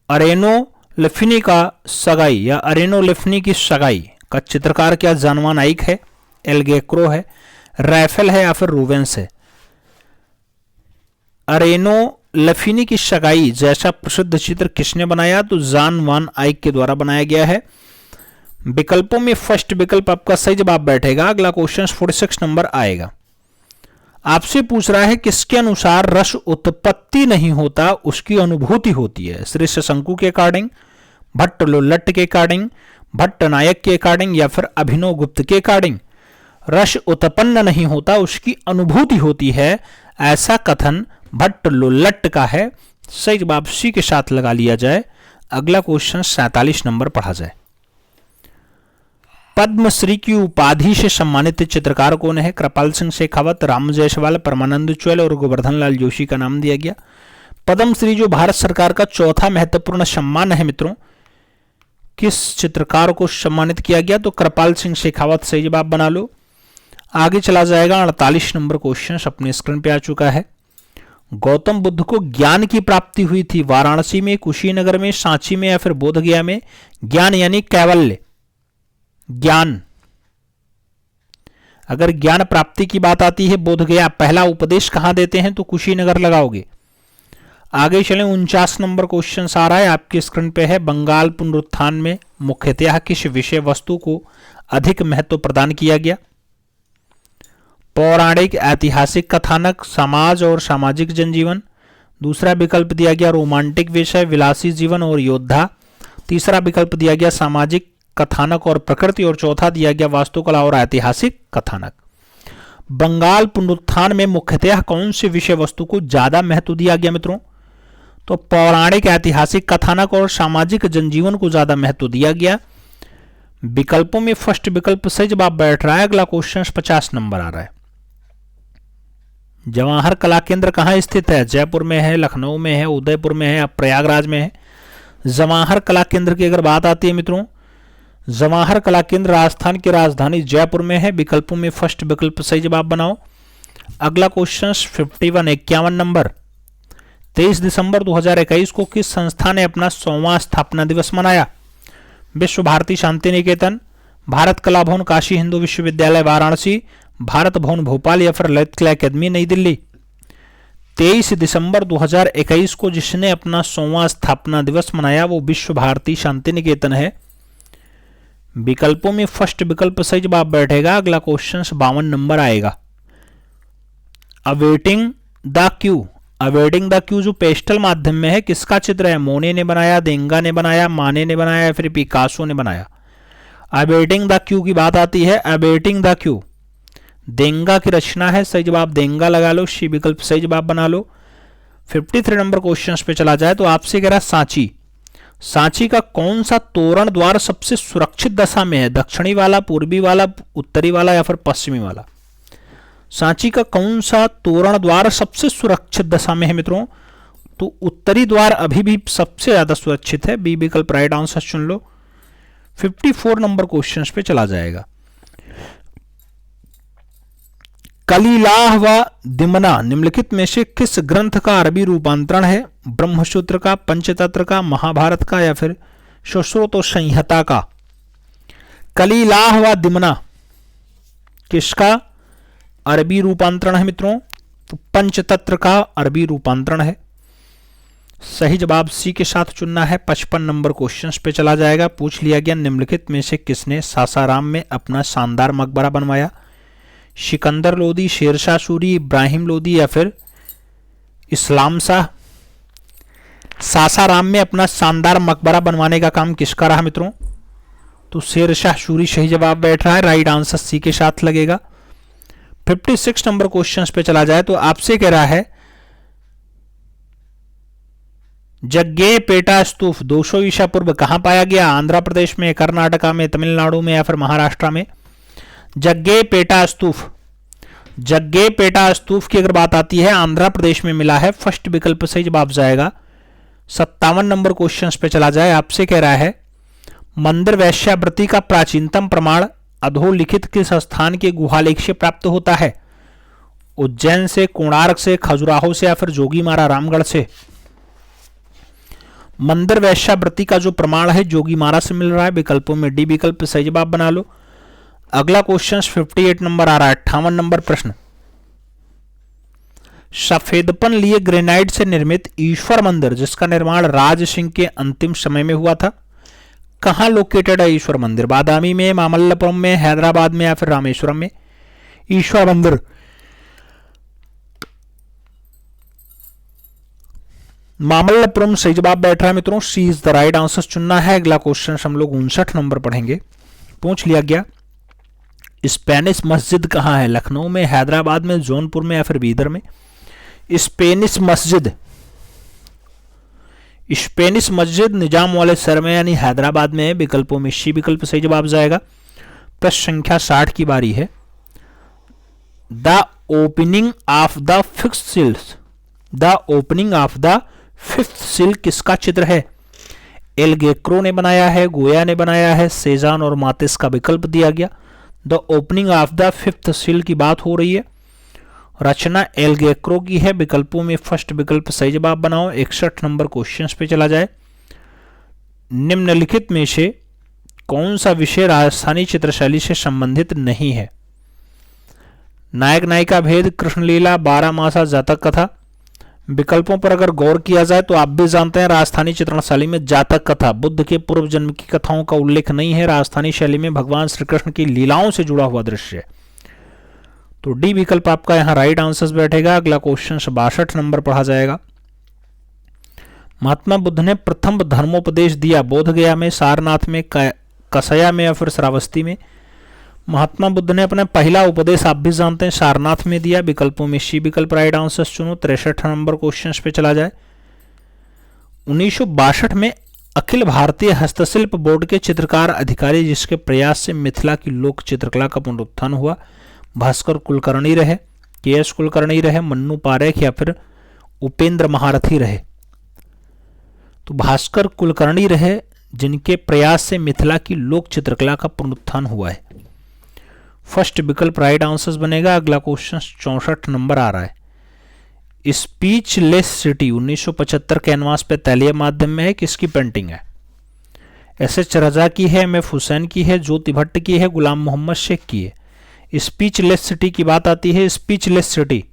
अरेनोल्फिनी का सगाई या अरेनोल्फिनी की सगाई का चित्रकार क्या जानवा नाइक है, एल्गेक्रो है, रैफेल है या फिर रूवेंस है? अरेनोल्फिनी की सगाई जैसा प्रसिद्ध चित्र किसने बनाया? तो जॉन वान आइक के द्वारा बनाया गया है। विकल्पों में फर्स्ट विकल्प आपका सही जवाब बैठेगा। अगला क्वेश्चन 46 नंबर आएगा। आपसे पूछ रहा है किसके अनुसार रस उत्पत्ति नहीं होता उसकी अनुभूति होती है? श्री शंकु के अकॉर्डिंग, भट्ट लोल्लट के अकॉर्डिंग, भट्ट नायक के अकॉर्डिंग या फिर अभिनव गुप्त के अकॉर्डिंग? रस उत्पन्न नहीं होता उसकी अनुभूति होती है, ऐसा कथन भट्ट लोल्लट का है। सही जवाब सी के साथ लगा लिया जाए। अगला क्वेश्चन 47 नंबर पढ़ा जाए। पद्मश्री की उपाधि से सम्मानित चित्रकार कौन है? कृपाल सिंह शेखावत, राम जायसवाल, परमानंद चौल और गोवर्धन लाल जोशी का नाम दिया गया। पद्मश्री जो भारत सरकार का चौथा महत्वपूर्ण सम्मान है मित्रों, किस चित्रकार को सम्मानित किया गया? तो कृपाल सिंह शेखावत। सही जवाब बना लो। आगे चला जाएगा, 48 नंबर क्वेश्चन अपने स्क्रीन पे आ चुका है। गौतम बुद्ध को ज्ञान की प्राप्ति हुई थी वाराणसी में, कुशीनगर में, सांची में या फिर बोधगया में? ज्ञान यानी कैवल्य, ज्ञान। अगर ज्ञान प्राप्ति की बात आती है बोधगया, पहला उपदेश कहां देते हैं? तो कुशीनगर लगाओगे। आगे चलें, 49 नंबर क्वेश्चन आ रहा है आपकी स्क्रीन पे है। बंगाल पुनरुत्थान में मुख्यतः किस विषय वस्तु को अधिक महत्व प्रदान किया गया? पौराणिक, ऐतिहासिक कथानक, समाज और सामाजिक जनजीवन? दूसरा विकल्प दिया गया रोमांटिक विषय, विलासी जीवन और योद्धा। तीसरा विकल्प दिया गया सामाजिक कथानक और प्रकृति, और चौथा दिया गया वास्तुकला और ऐतिहासिक कथानक। बंगाल पुनरुत्थान में मुख्यतः कौन सी विषय वस्तु को ज्यादा महत्व दिया गया मित्रों? तो पौराणिक, ऐतिहासिक कथानक और सामाजिक जनजीवन को ज्यादा महत्व दिया गया। विकल्पों में फर्स्ट विकल्प सही जवाब बैठ रहा है। अगला क्वेश्चन 50 नंबर आ रहा है। जवाहर कला केंद्र कहाँ स्थित है? जयपुर में है, लखनऊ में है, उदयपुर में है या प्रयागराज में है? जवाहर कला केंद्र की अगर बात आती है मित्रों, जवाहर कला केंद्र राजस्थान की राजधानी जयपुर में है। विकल्पों में फर्स्ट विकल्प सही जवाब बनाओ। अगला क्वेश्चन 51 नंबर। 23 दिसंबर 2021 को किस संस्था ने अपना 100वां स्थापना दिवस मनाया? विश्व भारती शांति निकेतन, भारत कला भवन काशी हिंदू विश्वविद्यालय वाराणसी, भारत भवन भोपाल या फिर ललित कला अकादमी नई दिल्ली? 23 दिसंबर 2021 को जिसने अपना 100वां स्थापना दिवस मनाया वो विश्व भारती शांति निकेतन है। विकल्पों में फर्स्ट विकल्प सही जवाब बैठेगा। अगला क्वेश्चन 52 नंबर आएगा। Awaiting the Q, awaiting the Q जो पेस्टल माध्यम में है, किसका चित्र है? मोने ने बनाया, देंगा ने बनाया, माने ने बनाया या फिर पिकासो ने बनाया? अवेटिंग द क्यू की बात आती है। अवेटिंग द क्यू देंगा की रचना है। सही जवाब देंगा लगा लो, सी विकल्प सही जवाब बना लो। 53 नंबर क्वेश्चन पे चला जाए तो आपसे कह रहा है सांची, सांची का कौन सा तोरण द्वार सबसे सुरक्षित दशा में है? दक्षिणी वाला, पूर्वी वाला, उत्तरी वाला या फिर पश्चिमी वाला? सांची का कौन सा तोरण द्वार सबसे सुरक्षित दशा में है मित्रों? तो उत्तरी द्वार अभी भी सबसे ज्यादा सुरक्षित है। बी विकल्प राइट आंसर चुन लो। 54 नंबर क्वेश्चन पे चला जाएगा। कलिलाह व दिमना निम्नलिखित में से किस ग्रंथ का अरबी रूपांतरण है? ब्रह्मसूत्र का, पंचतंत्र का, महाभारत का या फिर सुश्रुत और संहिता का? कलिलाह व दिमना किसका अरबी रूपांतरण है मित्रों? तो पंचतंत्र का अरबी रूपांतरण है। सही जवाब सी के साथ चुनना है। 55 नंबर क्वेश्चन पे चला जाएगा। पूछ लिया गया निम्नलिखित में से किसने सासाराम में अपना शानदार मकबरा बनवाया? सिकंदर लोदी, शेरशाह सूरी, इब्राहिम लोदी या फिर इस्लाम शाह? सासाराम में अपना शानदार मकबरा बनवाने का काम किसका रहा मित्रों? तो शेरशाह सूरी सही जवाब बैठ रहा है। राइट आंसर सी के साथ लगेगा। 56 नंबर क्वेश्चन पे चला जाए तो आपसे कह रहा है जग्गेपेटा स्तूप 200 ईसा पूर्व कहां पाया गया? आंध्र प्रदेश में, कर्नाटका में, तमिलनाडु में या फिर महाराष्ट्र में? जग्गेपेटा स्तूप, जग्गेपेटा स्तूप की अगर बात आती है आंध्र प्रदेश में मिला है। फर्स्ट विकल्प सही जवाब जाएगा। 57 नंबर क्वेश्चन पे चला जाए। आपसे कह रहा है मंदिर वैश्यावृत्ति का प्राचीनतम प्रमाण अधोलिखित किस स्थान के गुहालेख से प्राप्त होता है? उज्जैन से, कोणार्क से, खजुराहो से या फिर जोगीमारा रामगढ़ से? मंदिर वैश्यावृत्ति का जो प्रमाण है जोगीमारा से मिल रहा है। विकल्पों में डी विकल्प सही जवाब बना लो। अगला क्वेश्चन 58 नंबर आ रहा है। 58 नंबर प्रश्न, सफेदपन लिए ग्रेनाइट से निर्मित ईश्वर मंदिर जिसका निर्माण राज सिंह के अंतिम समय में हुआ था, कहां लोकेटेड है ईश्वर मंदिर? बादामी में, मामल्लपुरम में, हैदराबाद में या फिर रामेश्वरम में? ईश्वर मंदिर मामल्लपुरम सही जवाब बैठ रहा है मित्रों। सी इज द राइट आंसर चुनना है। अगला क्वेश्चन हम लोग 59 नंबर पढ़ेंगे। पूछ लिया गया स्पेनिश मस्जिद कहां है? लखनऊ में, हैदराबाद में, जौनपुर में या फिर बीदर में? स्पेनिश मस्जिद, स्पेनिश मस्जिद निजाम वाले शहर में यानी हैदराबाद में है। विकल्पों में सी विकल्प सही जवाब जाएगा। प्रश्न संख्या 60 की बारी है। The opening of the fifth seals, the opening of the fifth seal किसका चित्र है? एल गेक्रो ने बनाया है, गोया ने बनाया है, सेजान और मातिस का विकल्प दिया गया। The opening of the fifth seal की बात हो रही है। रचना एल गेक्रो की है। विकल्पों में फर्स्ट विकल्प सही जवाब बनाओ। 61 नंबर क्वेश्चन पे चला जाए। निम्नलिखित में से कौन सा विषय राजस्थानी चित्रशैली से संबंधित नहीं है? नायक नायिका भेद, कृष्णलीला, 12 मासा, जातक कथा? विकल्पों पर अगर गौर किया जाए तो आप भी जानते हैं राजस्थानी चित्रण शैली में जातक कथा, बुद्ध के पूर्व जन्म की कथाओं का उल्लेख नहीं है। राजस्थानी शैली में भगवान श्री कृष्ण की लीलाओं से जुड़ा हुआ दृश्य है। तो डी विकल्प आपका यहां राइट आंसर बैठेगा। अगला क्वेश्चन 62 नंबर पढ़ा जाएगा। महात्मा बुद्ध ने प्रथम धर्मोपदेश दिया बोध गया में, सारनाथ में, कसया में या फिर श्रावस्ती में। महात्मा बुद्ध ने अपना पहला उपदेश आप भी जानते हैं सारनाथ में दिया। विकल्पों में सी विकल्प राइट आंसर चुनो। 63 नंबर क्वेश्चन पे चला जाए। 1962 में अखिल भारतीय हस्तशिल्प बोर्ड के चित्रकार अधिकारी जिसके प्रयास से मिथिला की लोक चित्रकला का पुनरुत्थान हुआ, भास्कर कुलकर्णी रहे, के.एस. कुलकर्णी रहे, मन्नू पारेख या फिर उपेंद्र महारथी रहे। तो भास्कर कुलकर्णी रहे जिनके प्रयास से मिथिला की लोक चित्रकला का पुनरुत्थान हुआ है। फर्स्ट विकल्प राइट आंसर बनेगा। अगला क्वेश्चन 64 नंबर आ रहा है। स्पीचलेस सिटी 1975 कैनवास पे तैलीय माध्यम में है, किसकी पेंटिंग है? एस.एच. रजा की है, एम.एफ. हुसैन की है, ज्योति भट्ट की है, गुलाम मोहम्मद शेख की है। स्पीचलेस सिटी की बात आती है। स्पीचलेस सिटी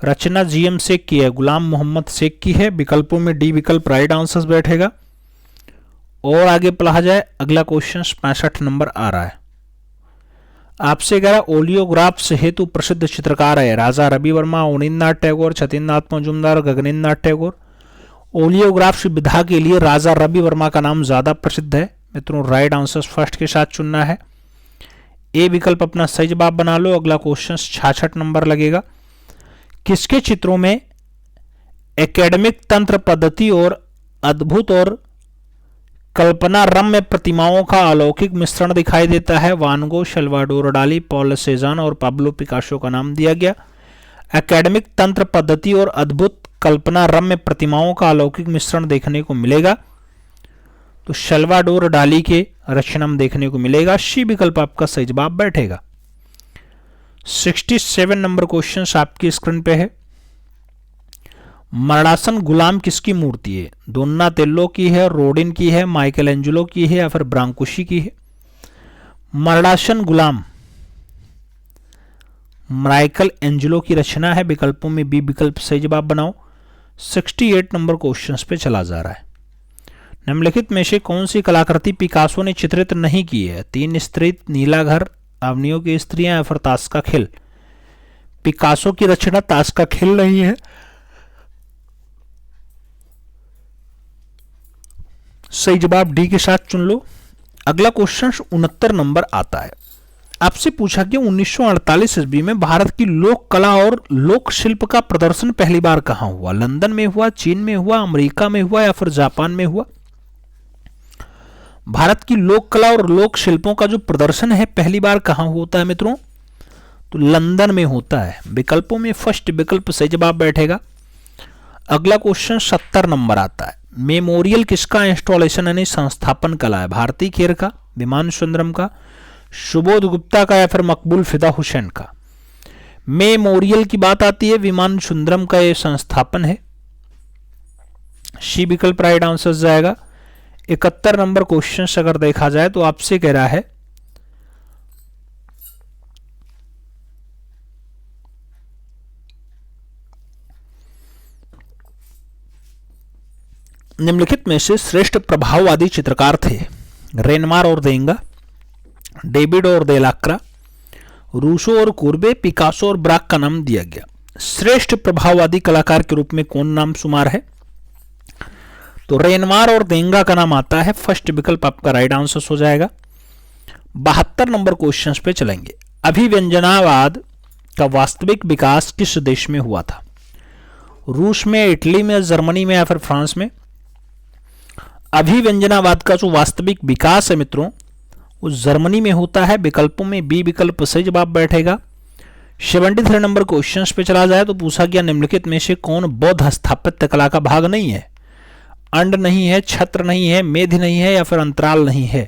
रचना जी.एम. शेख की है, गुलाम मोहम्मद शेख की है। विकल्पों में डी विकल्प राइट आंसर बैठेगा। और आगे पढ़ा जाए। अगला क्वेश्चन 65 नंबर आ रहा है। आपसे कह रहा ओलियोग्राफ्स हेतु प्रसिद्ध चित्रकार है राजा रवि वर्मा, अवनींद्रनाथ टैगोर, छतीन्द्रनाथ मजूमदार, गगनेन्द्रनाथ टैगोर। ओलियोग्राफ्स विधा के लिए राजा रवि वर्मा का नाम ज्यादा प्रसिद्ध है मित्रों। राइट आंसर फर्स्ट के साथ चुनना है। ए विकल्प अपना सही जवाब बना लो। अगला क्वेश्चन 66 नंबर लगेगा। किसके चित्रों में एकेडमिक तंत्र पद्धति और अद्भुत और कल्पना रम्य प्रतिमाओं का अलौकिक मिश्रण दिखाई देता है? वान गो, सल्वाडोर डाली, पॉल सेजान और पाब्लो पिकासो का नाम दिया गया। एकेडमिक तंत्र पद्धति और अद्भुत कल्पना रम्य प्रतिमाओं का अलौकिक मिश्रण देखने को मिलेगा तो सल्वाडोर डाली के रचना में देखने को मिलेगा। सी विकल्प आपका सही जवाब बैठेगा। 67 नंबर क्वेश्चन आपकी स्क्रीन पे है। मरणासन गुलाम किसकी मूर्ति है? दोन्नातेल्लो की है, रोडिन की है, माइकल एंजेलो की है या फिर ब्रांकुशी की है? मरणासन गुलाम माइकल एंजेलो की रचना है। विकल्पों में बी विकल्प सही जवाब बनाओ। 68 नंबर क्वेश्चन पे चला जा रहा है। निम्नलिखित में से कौन सी कलाकृति पिकासो ने चित्रित नहीं की है? 3 स्त्री, नीला घर, अवनियों की स्त्रियां या फिर ताश का खेल? पिकासो की रचना ताश का खेल नहीं है। सही जवाब डी के साथ चुन लो। अगला क्वेश्चन 69 नंबर आता है। आपसे पूछा कि 1948 ईस्वी में भारत की लोक कला और लोक शिल्प का प्रदर्शन पहली बार कहां हुआ? लंदन में हुआ, चीन में हुआ, अमेरिका में हुआ या फिर जापान में हुआ? भारत की लोक कला और लोक शिल्पों का जो प्रदर्शन है पहली बार कहां होता है मित्रों? तो लंदन में होता है। विकल्पों में फर्स्ट विकल्प सही जवाब बैठेगा। अगला क्वेश्चन 70 नंबर आता है। मेमोरियल किसका इंस्टॉलेशन यानी संस्थापन कला है? भारती खेर का, विमान सुंदरम का, सुबोध गुप्ता का या फिर मकबूल फिदा हुसैन का? मेमोरियल की बात आती है, विमान सुंदरम का यह संस्थापन है। सी विकल्प राइट आंसर जाएगा। 71 नंबर क्वेश्चन अगर देखा जाए तो आपसे कह रहा है निम्नलिखित में से श्रेष्ठ प्रभाववादी चित्रकार थे? रेनमार और देंगा, डेविड और देलाक्रा, रूसो और कुर्बे, पिकासो और ब्राक का नाम दिया गया। श्रेष्ठ प्रभाववादी कलाकार के रूप में कौन नाम शुमार है? तो रेनमार और देंगा का नाम आता है। फर्स्ट विकल्प आपका राइट आंसर हो जाएगा। 72 नंबर क्वेश्चन पे चलेंगे। अभिव्यंजनावाद का वास्तविक विकास किस देश में हुआ था? रूस में, इटली में, जर्मनी में या फिर फ्रांस में? अभिव्यंजनावाद का जो वास्तविक विकास है मित्रों वो जर्मनी में होता है। विकल्पों में बी विकल्प सही जवाब बैठेगा। 73 नंबर क्वेश्चन पे चला जाए तो पूछा गया निम्नलिखित में से कौन बौद्ध स्थापत्य कला का भाग नहीं है? अंड नहीं है, छत्र नहीं है, मेध नहीं है या फिर अंतराल नहीं है?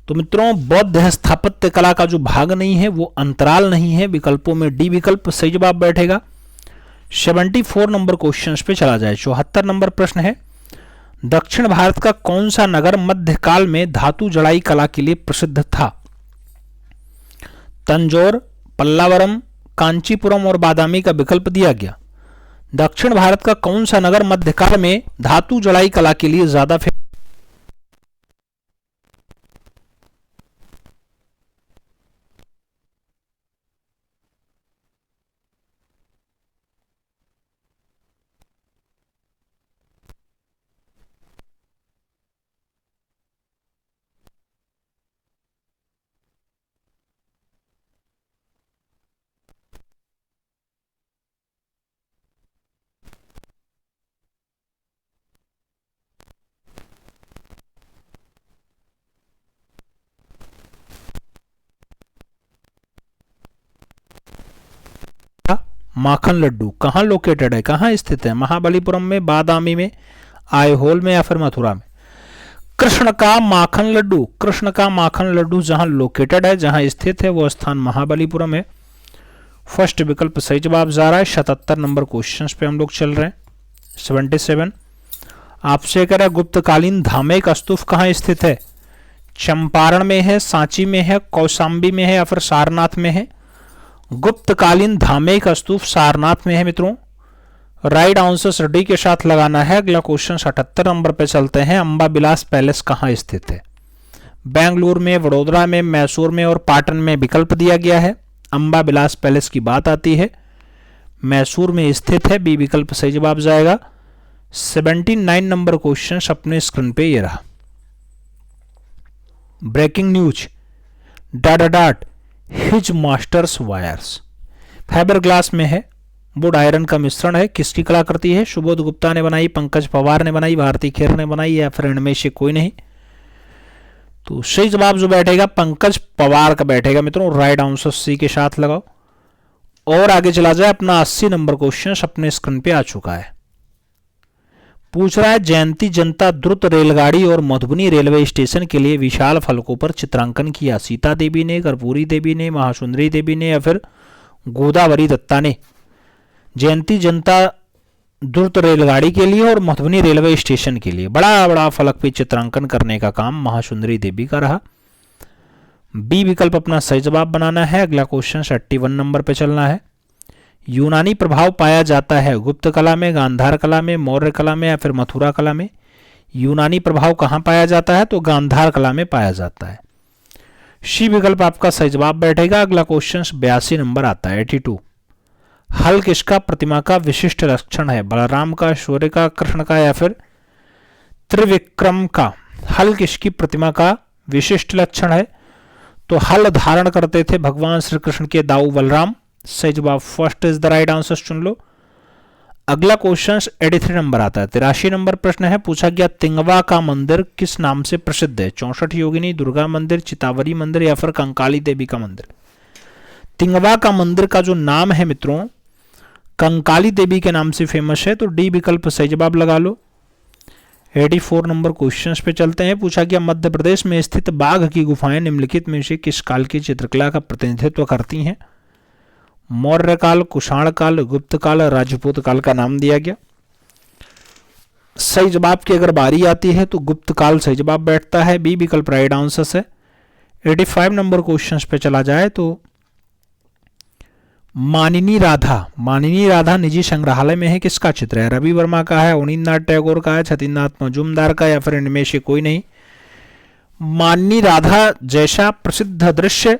तो मित्रों बौद्ध स्थापत्य कला का जो भाग नहीं है वो अंतराल नहीं है। विकल्पों में डी विकल्प सही जवाब बैठेगा। 74 नंबर क्वेश्चन पे चला जाए। 74 नंबर प्रश्न है। दक्षिण भारत का कौन सा नगर मध्यकाल में धातु जड़ाई कला के लिए प्रसिद्ध था? तंजौर, पल्लावरम, कांचीपुरम और बादामी का विकल्प दिया गया। दक्षिण भारत का कौन सा नगर मध्यकाल में धातु जड़ाई कला के लिए ज्यादा माखन लड्डू कहाँ लोकेटेड है, कहाँ स्थित है? महाबलीपुरम में, बादामी में, आईहोल में या फिर मथुरा में? कृष्ण का माखन लड्डू, कृष्ण का माखन लड्डू जहां लोकेटेड है, जहां स्थित है, वो स्थान महाबलीपुरम है। फर्स्ट विकल्प सही जवाब जा रहा है। 77 नंबर क्वेश्चन पे हम लोग चल रहे हैं। 77 आपसे कह रहा है गुप्तकालीन धामेक स्तूप कहाँ स्थित है? चंपारण में है, सांची में है, कौशाम्बी में है या फिर सारनाथ में है? गुप्तकालीन धामेक स्तूप सारनाथ में है मित्रों। राइट आंसर डी के साथ लगाना है। अगला क्वेश्चन 78 नंबर पे चलते हैं। अंबा विलास पैलेस कहाँ स्थित है? बेंगलुरु में, वडोदरा में, मैसूर में और पाटन में विकल्प दिया गया है। अंबा विलास पैलेस की बात आती है, मैसूर में स्थित है। बी विकल्प सही जवाब जाएगा। 79 नंबर क्वेश्चन अपने स्क्रीन पे ये रहा। ब्रेकिंग न्यूज, डाटा डाट हिज मास्टर्स वायर्स फाइबर ग्लास में है, वुड आयरन का मिश्रण है। किसकी कलाकृति है? सुबोध गुप्ता ने बनाई, पंकज पवार ने बनाई, भारती खेर ने बनाई या फिर इनमें से कोई नहीं? तो सही जवाब जो बैठेगा पंकज पवार का बैठेगा मित्रों। राइट आंसर सी के साथ लगाओ और आगे चला जाए। अपना 80 नंबर क्वेश्चन अपने स्क्रीन पे आ चुका है। पूछ रहा है जयंती जनता द्रुत रेलगाड़ी और मधुबनी रेलवे स्टेशन के लिए विशाल फलकों पर चित्रांकन किया। सीता देवी ने, कर्पूरी देवी ने, महासुंदरी देवी ने या फिर गोदावरी दत्ता ने? जयंती जनता द्रुत रेलगाड़ी के लिए और मधुबनी रेलवे स्टेशन के लिए बड़ा बड़ा फलक पे चित्रांकन करने का काम महासुंदरी देवी का रहा। बी विकल्प अपना सही जवाब बनाना है। अगला क्वेश्चन 81 नंबर पे चलना है। यूनानी प्रभाव पाया जाता है गुप्त कला में, गांधार कला में, मौर्य कला में या फिर मथुरा कला में? यूनानी प्रभाव कहाँ पाया जाता है? तो गांधार कला में पाया जाता है। सी विकल्प आपका सही जवाब बैठेगा। अगला क्वेश्चन 82 नंबर आता है। 82 हल किसका प्रतिमा का विशिष्ट लक्षण है? बलराम का, सूर्य का, कृष्ण का या फिर त्रिविक्रम का? हल किसकी प्रतिमा का विशिष्ट लक्षण है? तो हल धारण करते थे भगवान श्री कृष्ण के दाऊ बलराम। सही जवाब first is the right answer चुन लो। अगला क्वेश्चन 83 नंबर आता है। 83 नंबर प्रश्न है, पूछा गया तिंगवा का मंदिर किस नाम से प्रसिद्ध है? 64 योगिनी, दुर्गा मंदिर, चितावरी मंदिर या फिर कंकाली देवी का मंदिर? तिंगवा का मंदिर का जो नाम है मित्रों कंकाली देवी के नाम से फेमस है। तो डी विकल्प सही जवाब लगा लो। 84 नंबर क्वेश्चन पे चलते हैं। पूछा गया मध्य प्रदेश में स्थित बाघ की गुफाएं निम्नलिखित में से किस काल की चित्रकला का प्रतिनिधित्व करती हैं? मौर्य काल, कुषाण काल, गुप्त काल, राजपूत काल का नाम दिया गया। सही जवाब की अगर बारी आती है तो गुप्त काल सही जवाब बैठता है। बी विकल्प राइट आंसर है। 85 नंबर क्वेश्चन पे चला जाए तो मानिनी राधा निजी संग्रहालय में है, किसका चित्र है? रवि वर्मा का है, अवनींद्रनाथ टैगोर का है, छतीन्द्रनाथ मजूमदार का या फिर इनमें से कोई नहीं? मानिनी राधा जैसा प्रसिद्ध दृश्य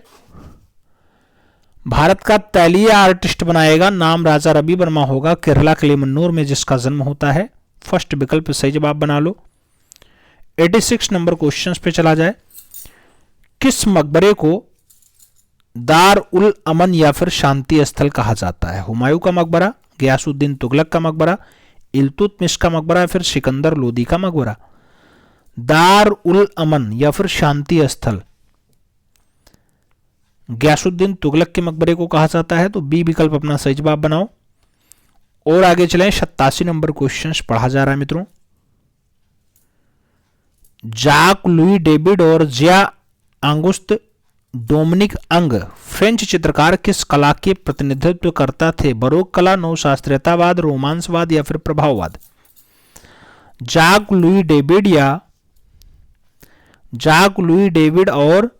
भारत का तैलीय आर्टिस्ट बनाएगा, नाम राजा रवि वर्मा होगा, केरला किलिमन्नूर में जिसका जन्म होता है। फर्स्ट विकल्प सही जवाब बना लो। 86 नंबर क्वेश्चन पे चला जाए। किस मकबरे को दार उल अमन या फिर शांति स्थल कहा जाता है? हुमायूं का मकबरा, गयासुद्दीन तुगलक का मकबरा, इल्तुतमिश का मकबरा या फिर सिकंदर लोदी का मकबरा? दार उल अमन या फिर शांति स्थल गयासुद्दीन तुगलक के मकबरे को कहा जाता है। तो बी विकल्प अपना सही जवाब बनाओ और आगे चलें। 87 नंबर क्वेश्चन पढ़ा जा रहा है मित्रों। जाक लुई डेविड और जिया आंगुस्त डोमिनिक अंग फ्रेंच चित्रकार किस कला के प्रतिनिधित्व करता थे? बरोक कला, नवशास्त्रीयतावाद, रोमांसवाद या फिर प्रभाववाद? जाक लुई डेविड और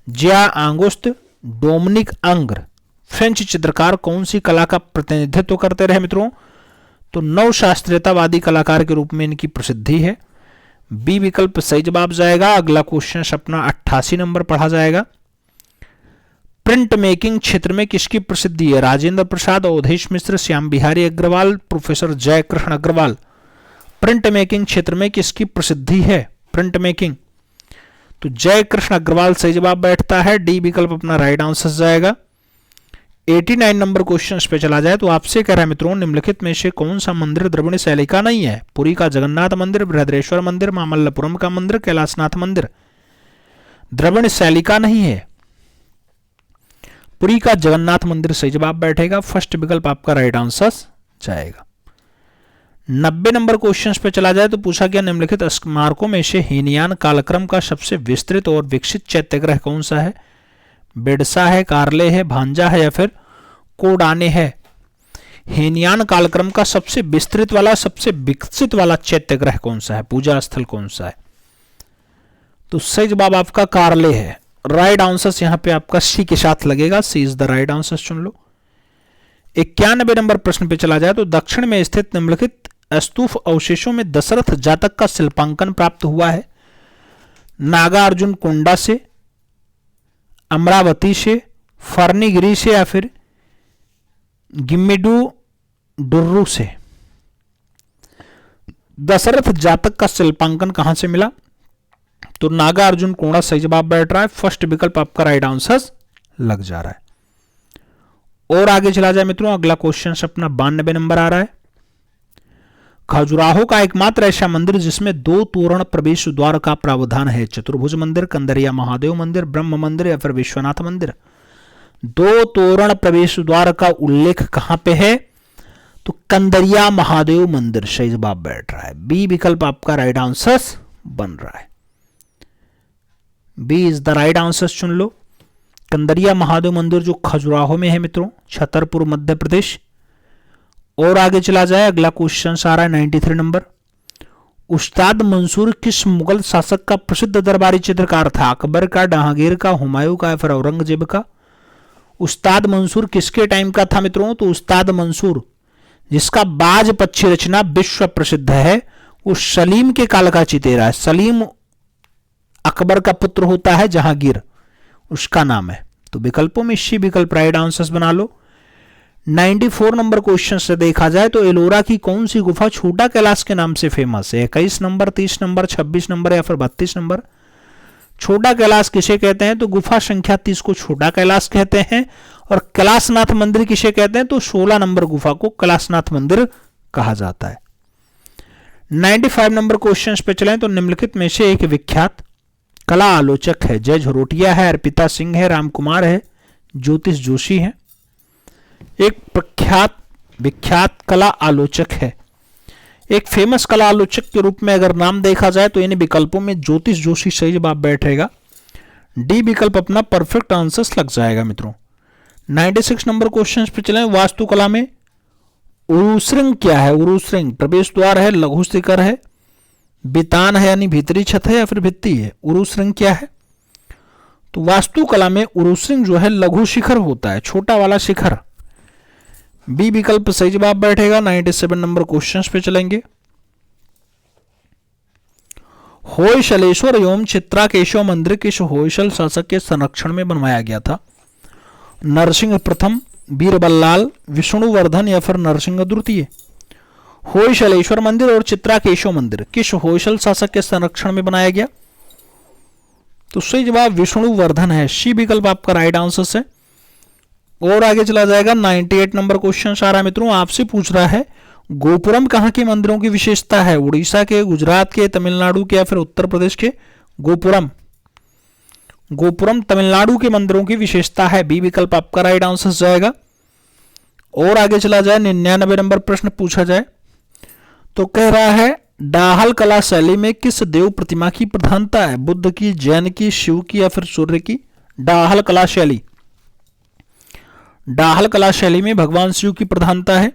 जिया आंगुस्त डोमिनिक अंग फ्रेंच चित्रकार कौन सी कला का प्रतिनिधित्व करते रहे मित्रों? तो नवशास्त्रीयतावादी कलाकार के रूप में इनकी प्रसिद्धि है। बी विकल्प सही जवाब जाएगा। अगला क्वेश्चन अपना 88 नंबर पढ़ा जाएगा। प्रिंट मेकिंग क्षेत्र में किसकी प्रसिद्धि है? राजेंद्र प्रसाद, अवधेश मिश्र, श्याम बिहारी अग्रवाल, प्रोफेसर जय कृष्ण अग्रवाल? प्रिंट मेकिंग क्षेत्र में किसकी प्रसिद्धि है? प्रिंट मेकिंग तो जय कृष्ण अग्रवाल सही जवाब बैठता है। डी विकल्प अपना राइट आंसर जाएगा। 89 नंबर क्वेश्चन पे चला जाए तो आपसे कह रहा है मित्रों निम्नलिखित में से कौन सा मंदिर द्रविड़ शैली का नहीं है? पुरी का जगन्नाथ मंदिर, बृहद्रेश्वर मंदिर, मामल्लपुरम का मंदिर, कैलाशनाथ मंदिर? द्रविड़ शैली का नहीं है। पुरी का जगन्नाथ मंदिर सही जवाब बैठेगा। फर्स्ट विकल्प आपका राइट आंसर जाएगा। 90 नंबर क्वेश्चन पे चला जाए तो पूछा गया निम्नलिखित स्मारकों में से हीनयान कालक्रम का सबसे विस्तृत और विकसित चैत्यग्रह कौन सा है? बिरसा है, कारले है, भांजा है या फिर कोडाने है? हीनयान कालक्रम का सबसे विस्तृत वाला, सबसे विकसित वाला चैत्यग्रह कौन सा है, पूजा स्थल कौन सा है? तो सही जवाब आपका कारले है। राइट आंसर यहां पे आपका सी के साथ लगेगा। सी इज द राइट आंसर, चुन लो। 91 नंबर प्रश्न पे चला जाए तो दक्षिण में स्थित निम्नलिखित स्तूप अवशेषों में दशरथ जातक का शिल्पांकन प्राप्त हुआ है? नागार्जुन कोंडा से, अमरावती से, फर्नीगिरी से या फिर गिम्मिडू डुर्रू से? दशरथ जातक का शिल्पांकन कहां से मिला? तो नागार्जुन कोंडा सही जवाब बैठ रहा है। फर्स्ट विकल्प आपका राइट आंसर लग जा रहा है। और आगे चला जाए मित्रों, अगला क्वेश्चन अपना 92 नंबर आ रहा है। खजुराहो का एकमात्र ऐसा मंदिर जिसमें 2 तोरण प्रवेश द्वार का प्रावधान है? चतुर्भुज मंदिर, कंदरिया महादेव मंदिर, ब्रह्म मंदिर या फिर विश्वनाथ मंदिर? 2 तोरण प्रवेश द्वार का उल्लेख कहां पे है? तो कंदरिया महादेव मंदिर सही जवाब बैठ रहा है। बी विकल्प आपका राइट आंसर बन रहा है। B is the right answer, चुन लो। कंदरिया महादेव मंदिर जो खजुराहो में है मित्रों, छतरपुर मध्य प्रदेश। और आगे चला जाए, अगला क्वेश्चन आ रहा है 93 नंबर। उस्ताद मंसूर किस मुगल शासक का प्रसिद्ध दरबारी चित्रकार था? अकबर का, जहांगीर का, हुमायूं का या फिर औरंगजेब का? उस्ताद मंसूर किसके टाइम का था मित्रों? तो उस्ताद मंसूर जिसका बाज पक्षी रचना विश्व प्रसिद्ध है, वो सलीम के काल का चितेरा है। सलीम अकबर का पुत्र होता है, जहांगीर उसका नाम है। तो विकल्पों में सी विकल्प राइट आंसर बना लो। 94 नंबर क्वेश्चन से देखा जाए तो एलोरा की कौन सी गुफा छोटा कैलाश के नाम से फेमस है? 21 नंबर, 30 नंबर, 26 नंबर या फिर 32 नंबर? छोटा कैलाश किसे कहते हैं? तो गुफा संख्या 30 को छोटा कैलाश कहते हैं। और कैलाशनाथ मंदिर किसे कहते हैं? तो 16 नंबर गुफा को कैलाशनाथ मंदिर कहा जाता है। 95 नंबर क्वेश्चन पे चलें तो निम्नलिखित में से एक विख्यात कला आलोचक है? जय झरोटिया है, अर्पिता सिंह है, राम कुमार है, ज्योतिष जोशी है? एक प्रख्यात विख्यात कला आलोचक है। एक फेमस कला आलोचक के रूप में अगर नाम देखा जाए तो इन विकल्पों में ज्योतिष जोशी सही जवाब बैठेगा। डी विकल्प अपना परफेक्ट आंसर लग जाएगा मित्रों। 96 नंबर क्वेश्चन पे चलें। वास्तुकला में उरुश्रृंग क्या है? उरुश्रृंग प्रवेश द्वार है, लघु शिखर है, बितान है यानी भीतरी छत है या फिर भित्ति है? उरुश्रृंग क्या है? तो वास्तुकला में उरुश्रृंग जो है लघु शिखर होता है, छोटा वाला शिखर। बी विकल्प सही जवाब बैठेगा। 97 नंबर क्वेश्चन पे चलेंगे। होयसलेश्वर एवं चित्राकेशव मंदिर किस होयसल शासक के संरक्षण में बनवाया गया था? नरसिंह प्रथम, बीरबल्लाल, विष्णुवर्धन या फिर नरसिंह द्वितीय? होयसलेश्वर मंदिर और चित्राकेशव मंदिर किस होयसल शासक के संरक्षण में बनाया गया? तो सही जवाब विष्णुवर्धन है। सी विकल्प आपका राइट आंसर है। और आगे चला जाएगा। 98 नंबर क्वेश्चन आ रहा है मित्रों, आपसे पूछ रहा है गोपुरम कहां के मंदिरों की विशेषता है? उड़ीसा के, गुजरात के, तमिलनाडु के या फिर उत्तर प्रदेश के? गोपुरम गोपुरम तमिलनाडु के मंदिरों की विशेषता है। बी विकल्प आपका राइट आंसर जाएगा। और आगे चला जाए, 99 नंबर प्रश्न पूछा जाए तो कह रहा है डाहल कला शैली में किस देव प्रतिमा की प्रधानता है? बुद्ध की, जैन की, शिव की या फिर सूर्य की? डाहल कला शैली, डाहल कला शैली में भगवान शिव की प्रधानता है।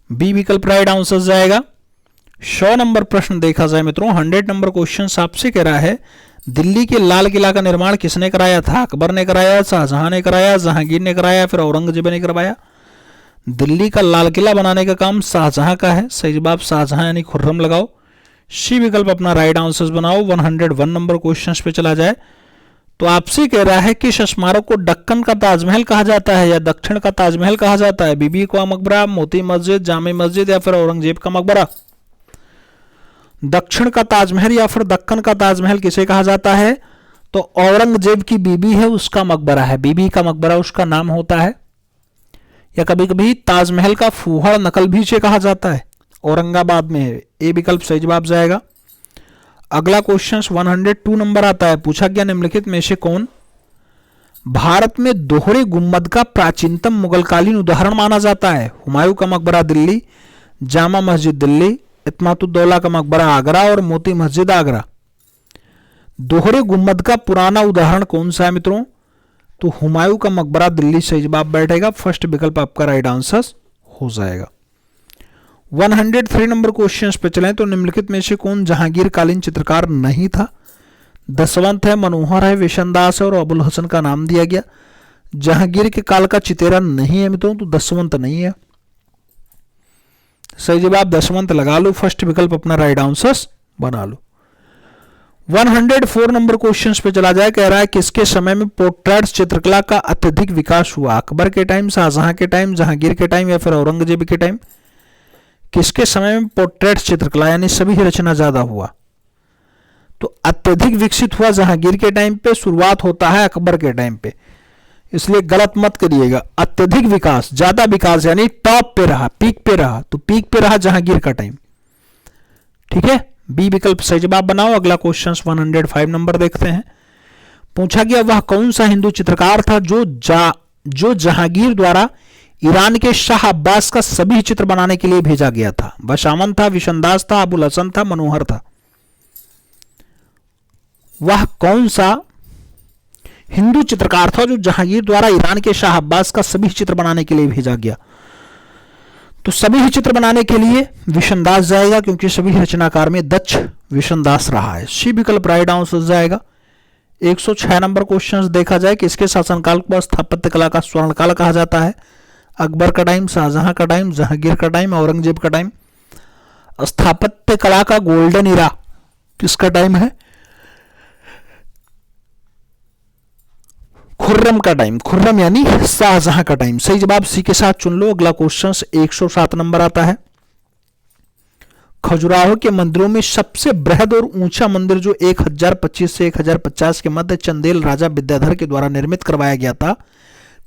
बी विकल्प राइट आंसर जाएगा। 100 नंबर प्रश्न देखा जाए मित्रों, 100 नंबर क्वेश्चन आपसे कह रहा है दिल्ली के लाल किला का निर्माण किसने कराया था? अकबर ने कराया, शाहजहां ने कराया, जहांगीर ने कराया, फिर औरंगजेब ने करवाया? दिल्ली का लाल किला बनाने का काम शाहजहां का है। सही जवाब शाहजहां यानी खुर्रम लगाओ। सी विकल्प अपना राइट आंसर बनाओ। 101 नंबर क्वेश्चन पे चला जाए तो आपसे कह रहा है कि स्मारक को दक्कन का ताजमहल कहा जाता है या दक्षिण का ताजमहल कहा जाता है? बीबी का मकबरा, मोती मस्जिद, जामे मस्जिद या फिर औरंगजेब का मकबरा? दक्षिण का ताजमहल या फिर दक्कन का ताजमहल किसे कहा जाता है? तो औरंगजेब की बीबी है उसका मकबरा है, बीबी का मकबरा उसका नाम होता है। या कभी कभी ताजमहल का फूहड़ नकल भी से कहा जाता है, औरंगाबाद में है। ए विकल्प सही जवाब जाएगा। अगला क्वेश्चन 102 नंबर आता है। पूछा गया निम्नलिखित में से कौन भारत में दोहरे गुम्बद का प्राचीनतम मुगलकालीन उदाहरण माना जाता है? हुमायूं का मकबरा दिल्ली, जामा मस्जिद दिल्ली, इत्मातुद्दौला का मकबरा आगरा और मोती मस्जिद आगरा। दोहरे गुम्बद का पुराना उदाहरण कौन सा है मित्रों? तो हुमायूं का मकबरा दिल्ली सही जवाब बैठेगा। फर्स्ट विकल्प आपका राइट आंसर हो जाएगा। 103 नंबर क्वेश्चन पे चलें तो निम्नलिखित में से कौन जहांगीर कालीन चित्रकार नहीं था? दसवंत है, मनोहर है, विशनदास है और अबुल हसन का नाम दिया गया। जहांगीर के काल का चितेरा नहीं है मित्रों, तो दसवंत नहीं है। सही जवाब दसवंत लगा लो। फर्स्ट विकल्प अपना राइट आंसर बना लो। 104 नंबर क्वेश्चन पे चला जाए। कह रहा है किसके समय में पोर्ट्रेट्स चित्रकला का अत्यधिक विकास हुआ? अकबर के टाइम, शाहजहां के टाइम, जहांगीर के टाइम या फिर औरंगजेब के टाइम? किसके समय में पोर्ट्रेट्स चित्रकला यानी सभी रचना ज्यादा हुआ? तो अत्यधिक विकसित हुआ जहांगीर के टाइम पे, शुरुआत होता है अकबर के टाइम पे, इसलिए गलत मत करिएगा। अत्यधिक विकास, ज्यादा विकास यानी टॉप पे रहा, पीक पे रहा, तो पीक पे रहा जहांगीर का टाइम। ठीक है, बी विकल्प सही जवाब बनाओ। अगला क्वेश्चन 105 नंबर देखते हैं। पूछा गया वह कौन सा हिंदू चित्रकार था जो जहांगीर द्वारा ईरान के शाह अब्बास का सभी चित्र बनाने के लिए भेजा गया था? बशामन था, विशनदास था, अबुल हसन था, मनोहर था। वह कौन सा हिंदू चित्रकार था जो जहांगीर द्वारा ईरान के शाह अब्बास का सभी चित्र बनाने के लिए भेजा गया? तो सभी ही चित्र बनाने के लिए विशनदास जाएगा, क्योंकि सभी रचनाकार में दक्ष विशनदास रहा है। सी विकल्प राइट आंसर जाएगा। 106 नंबर क्वेश्चन देखा जाए। किसके शासनकाल को स्थापत्य कला का स्वर्णकाल कहा जाता है? अकबर का टाइम, शाहजहां का टाइम, जहांगीर का टाइम, औरंगजेब का टाइम? स्थापत्य कला का गोल्डन इरा किसका टाइम है? खुर्रम का टाइम, खुर्रम यानी शाहजहां का टाइम। सही जवाब सी के साथ चुन लो। अगला क्वेश्चन 107 नंबर आता है। खजुराहो के मंदिरों में सबसे बृहद और ऊंचा मंदिर जो 1025 से 1050 के मध्य चंदेल राजा विद्याधर के द्वारा निर्मित करवाया गया था,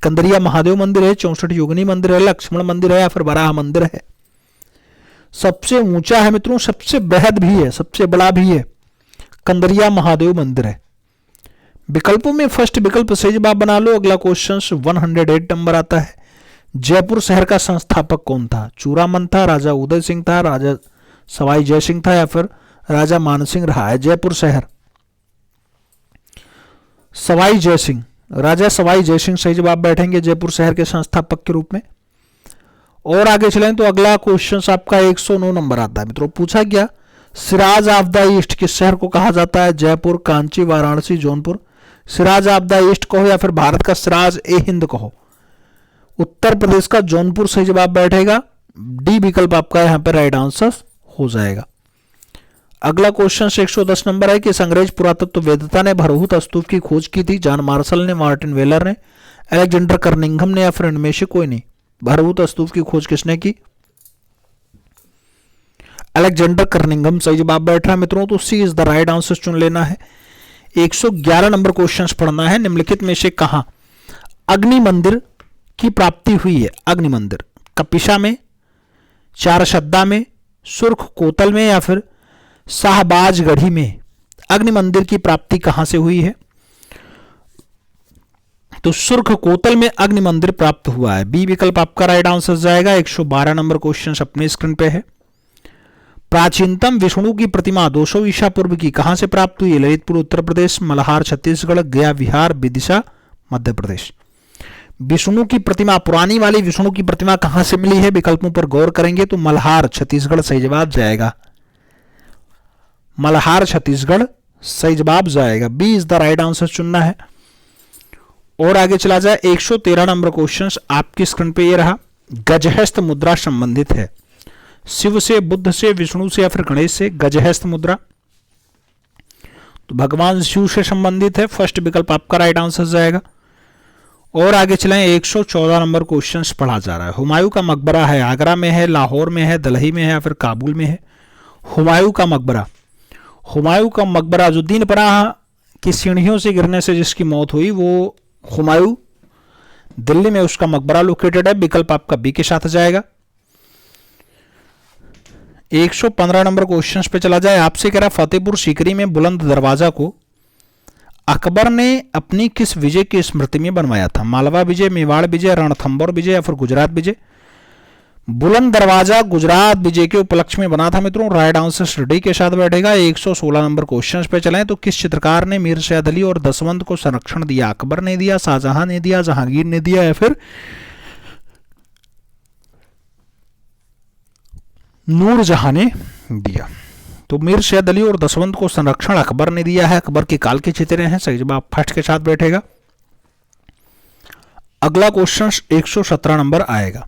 कंदरिया महादेव मंदिर है, 64 योगिनी मंदिर है, लक्ष्मण मंदिर है या फिर बराह मंदिर है? सबसे ऊंचा है मित्रों, सबसे बृहद भी है, सबसे बड़ा भी है, कंदरिया महादेव मंदिर है। विकल्पों में फर्स्ट विकल्प सही जवाब बना लो। अगला क्वेश्चन 108 नंबर आता है। जयपुर शहर का संस्थापक कौन था? चूड़ामन था, राजा उदय सिंह था, राजा सवाई जय सिंह था या फिर राजा मानसिंह रहा है? जयपुर शहर सवाई जय सिंह, राजा सवाई जय सिंह सही जवाब बैठेंगे जयपुर शहर के संस्थापक के रूप में। और आगे चलें तो अगला क्वेश्चन आपका 109 नंबर आता है मित्रों। पूछा गया सिराज ऑफ द ईस्ट किस शहर को कहा जाता है? Jaipur, Kanchi, Varanasi, Jaunpur? Siraj of the east कहो या फिर भारत का सिराज ए हिंद कहो? उत्तर प्रदेश का जौनपुर सही जवाब बैठेगा। डी विकल्प आपका यहां पर राइट आंसर हो जाएगा। अगला क्वेश्चन 110 नंबर है कि अंग्रेज पुरातत्व वेदता ने भरहूत स्तूप की खोज की थी? जॉन मार्शल ने, मार्टिन वेलर ने, अलेक्जेंडर कर्निंघम ने या फिर इनमें से कोई नहीं? भरहूत स्तूप की खोज किसने की? अलेक्जेंडर कर्निंघम सही जवाब बैठ रहा है मित्रों, तो सी इज द राइट आंसर चुन लेना है। 111 नंबर क्वेश्चन पढ़ना है। निम्नलिखित में से कहां अग्नि मंदिर की प्राप्ति हुई है? अग्नि मंदिर कपिशा में, चारशद्दा में, सुर्ख कोतल में या फिर शाहबाजगढ़ी में? अग्नि मंदिर की प्राप्ति कहां से हुई है? तो सुर्ख कोतल में अग्नि मंदिर प्राप्त हुआ है। बी विकल्प आपका राइट आंसर जाएगा। 112 नंबर क्वेश्चन अपने स्क्रीन पे है। प्राचीनतम विष्णु की प्रतिमा 200 ईसा पूर्व की कहां से प्राप्त हुई? ललितपुर उत्तर प्रदेश, मल्हार छत्तीसगढ़, गया बिहार, विदिशा मध्य प्रदेश? विष्णु की प्रतिमा, पुरानी वाली विष्णु की प्रतिमा कहां से मिली है? विकल्पों पर गौर करेंगे तो मल्हार छत्तीसगढ़ सही जवाब जाएगा। मल्हार छत्तीसगढ़ सही जवाब जाएगा। B is the right answer चुनना है। और आगे चला जाए 113 नंबर क्वेश्चन आपकी स्क्रीन पे ये रहा। गजहस्त मुद्रा संबंधित है शिव से, बुद्ध से, विष्णु से या फिर गणेश से? गजहस्त मुद्रा तो भगवान शिव से संबंधित है। फर्स्ट विकल्प आपका राइट आंसर जाएगा। और आगे चलें 114 नंबर क्वेश्चन पढ़ा जा रहा है। हुमायूं का मकबरा है आगरा में है, लाहौर में है, दिल्ली में है या फिर काबुल में है? हुमायूं का मकबरा, हुमायूं का मकबरा जो दीन पनाह की सीढ़ियों से गिरने से जिसकी मौत हुई वो हुमायूं, दिल्ली में उसका मकबरा लोकेटेड है। विकल्प आपका बी के साथ जाएगा। 115 नंबर क्वेश्चन पे चला जाए। आपसे कह रहा फतेहपुर सीकरी में बुलंद दरवाजा को अकबर ने अपनी किस विजय की स्मृति में बनवाया था? मालवा विजय, मेवाड़ विजय, रणथंभौर विजय या फिर गुजरात विजय? बुलंद दरवाजा गुजरात विजय के उपलक्ष्य में बना था मित्रों। राइट आंसर स्टडी के साथ बैठेगा। 116 नंबर क्वेश्चन पे चलें तो किस चित्रकार ने मीर सैयद अली और दसवंत को संरक्षण दिया? अकबर ने दिया, शाहजहां ने दिया, जहांगीर ने दिया या फिर नूरजहां ने दिया? तो मीर सैयद अली और दसवंत को संरक्षण अकबर ने दिया है। अकबर के काल के चित्र हैं। सही जवाब फर्स्ट के साथ बैठेगा। अगला क्वेश्चन 117 नंबर आएगा।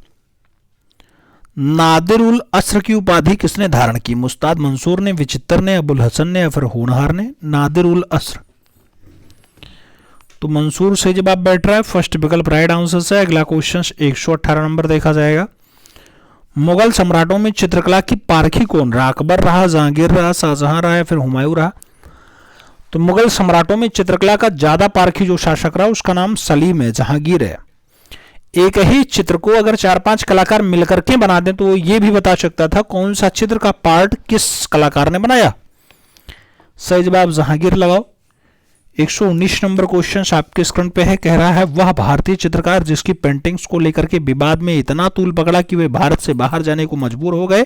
नादिर उल अस्र की उपाधि किसने धारण की? मुस्ताद मंसूर ने, विचित्र ने, अबुल हसन ने या फिर होनहार ने? नादिर उल अस्र तो मंसूर से जवाब बैठ रहा है। फर्स्ट विकल्प राइट आंसर से। अगला क्वेश्चन 118 नंबर देखा जाएगा। मुगल सम्राटों में चित्रकला की पारखी कौन रहा? अकबर रहा, जहांगीर रहा, शाहजहां रहा या फिर हुमायूं रहा? तो मुगल सम्राटों में चित्रकला का ज्यादा पारखी जो शासक रहा उसका नाम सलीम है, जहांगीर है। एक ही चित्र को अगर 4-5 कलाकार मिलकर के बना दें तो वो ये भी बता सकता था कौन सा चित्र का पार्ट किस कलाकार ने बनाया। सही जवाब जहांगीर लगाओ। 119 नंबर क्वेश्चन आपके स्क्रीन पे है। कह रहा है वह भारतीय चित्रकार जिसकी पेंटिंग्स को लेकर के विवाद में इतना तूल पकड़ा कि वे भारत से बाहर जाने को मजबूर हो गए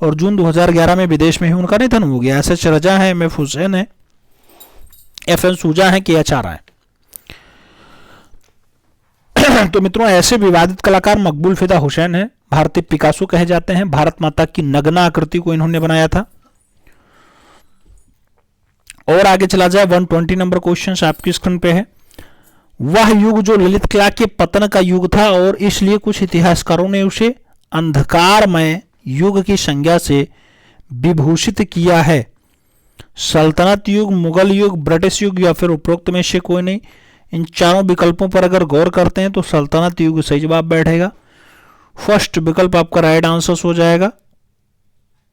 और जून 2011 में विदेश में ही उनका निधन हो गया। एस.एच. रजा है, एम.एफ. हुसैन है, एफ.एन. सूजा है कि एच.आर. है? तो मित्रों ऐसे विवादित कलाकार मकबूल फिदा हुसैन है, भारतीय पिकासो कहे जाते हैं। भारत माता की नग्न आकृति को इन्होंने बनाया था। और आगे चला जाए 120 नंबर क्वेश्चन आपकी स्क्रीन पे है। वह युग जो ललित कला के पतन का युग था और इसलिए कुछ इतिहासकारों ने उसे अंधकारमय युग की संज्ञा से विभूषित किया है। सल्तनत युग, मुगल युग, ब्रिटिश युग या फिर उपरोक्त में से कोई नहीं। इन चारों विकल्पों पर अगर गौर करते हैं तो सल्तनत युग सही जवाब बैठेगा। फर्स्ट विकल्प आपका राइट आंसर हो जाएगा।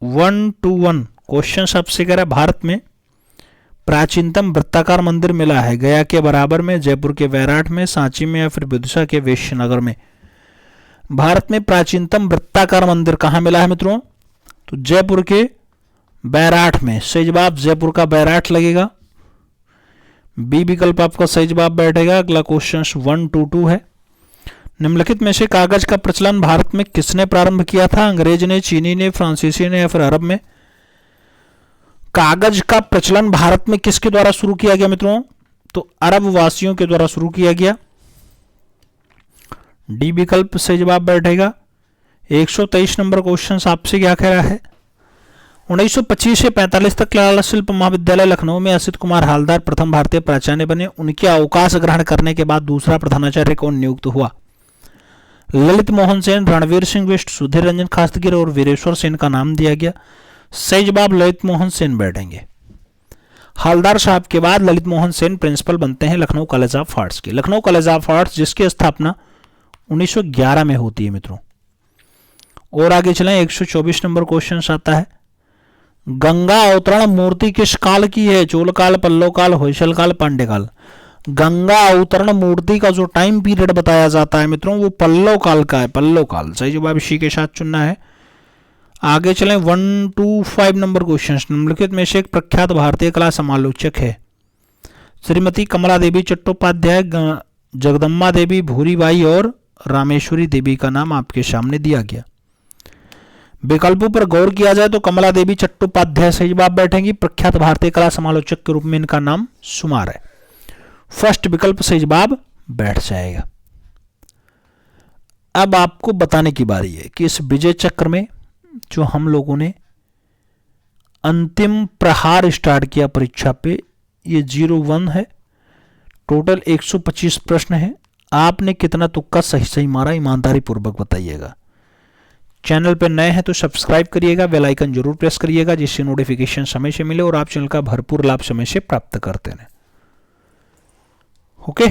121 क्वेश्चन आपसे कह रहा है भारत में प्राचीनतम वृत्ताकार मंदिर मिला है गया के बराबर में, जयपुर के वैराट में, सांची में या फिर विदिशा के वेश्यनगर में? भारत में प्राचीनतम वृत्ताकार मंदिर कहां मिला है मित्रों? तो जयपुर के बैराठ में। सही जवाब जयपुर का बैराठ लगेगा। बी विकल्प आपका सही जवाब बैठेगा। अगला क्वेश्चन 122 है। निम्नलिखित में से कागज का प्रचलन भारत में किसने प्रारंभ किया था? अंग्रेज ने, चीनी ने, फ्रांसीसी ने या फिर अरब में? कागज का प्रचलन भारत में किसके द्वारा शुरू किया गया मित्रों? तो अरब वासियों के द्वारा शुरू किया गया। डी विकल्प सही जवाब बैठेगा। 123 नंबर क्वेश्चन आपसे क्या कह रहा है? 1925 से 45 तक लाला शिल्प महाविद्यालय लखनऊ में असित कुमार हालदार प्रथम भारतीय प्राचार्य बने। उनके अवकाश ग्रहण करने के बाद दूसरा प्रधानाचार्य कौन नियुक्त हुआ? ललित मोहन सेन, रणवीर सिंह बिष्ट, सुधीर रंजन खास्तगिर और वीरेश्वर सेन का नाम दिया गया। सही जवाब ललित मोहन सेन बैठेंगे। हालदार साहब के बाद ललित मोहन सेन प्रिंसिपल बनते हैं लखनऊ कॉलेज ऑफ आर्ट्स के। लखनऊ कॉलेज ऑफ आर्ट्स जिसकी स्थापना 1911 में होती है मित्रों। और आगे चलें 124 नंबर क्वेश्चन आता है। गंगा अवतरण मूर्ति किस काल की है? चोल काल, पल्लव काल, होयसल काल, पांड्य काल? गंगा अवतरण मूर्ति का जो टाइम पीरियड बताया जाता है मित्रों वो पल्लव काल का है। पल्लव काल सही जवाब इसी के साथ चुनना है। आगे चलें 125 नंबर क्वेश्चन। निम्नलिखित में से एक प्रख्यात भारतीय कला समालोचक है? श्रीमती कमला देवी चट्टोपाध्याय, जगदम्बा देवी, भूरीबाई और रामेश्वरी देवी का नाम आपके सामने दिया गया। विकल्पों पर गौर किया जाए तो कमला देवी चट्टोपाध्याय सही जवाब बैठेंगी। प्रख्यात भारतीय कला समालोचक के रूप में इनका नाम शुमार है। फर्स्ट विकल्प सही जवाब बैठ जाएगा। अब आपको बताने की बारी है कि इस विजय चक्र में जो हम लोगों ने अंतिम प्रहार स्टार्ट किया परीक्षा पे, ये 01 है। टोटल 125 प्रश्न है। आपने कितना तुक्का सही सही मारा ईमानदारी पूर्वक बताइएगा। चैनल पर नए हैं तो सब्सक्राइब करिएगा, बेल आइकन जरूर प्रेस करिएगा जिससे नोटिफिकेशन समय से मिले और आप चैनल का भरपूर लाभ समय से प्राप्त करते रहें। ओके।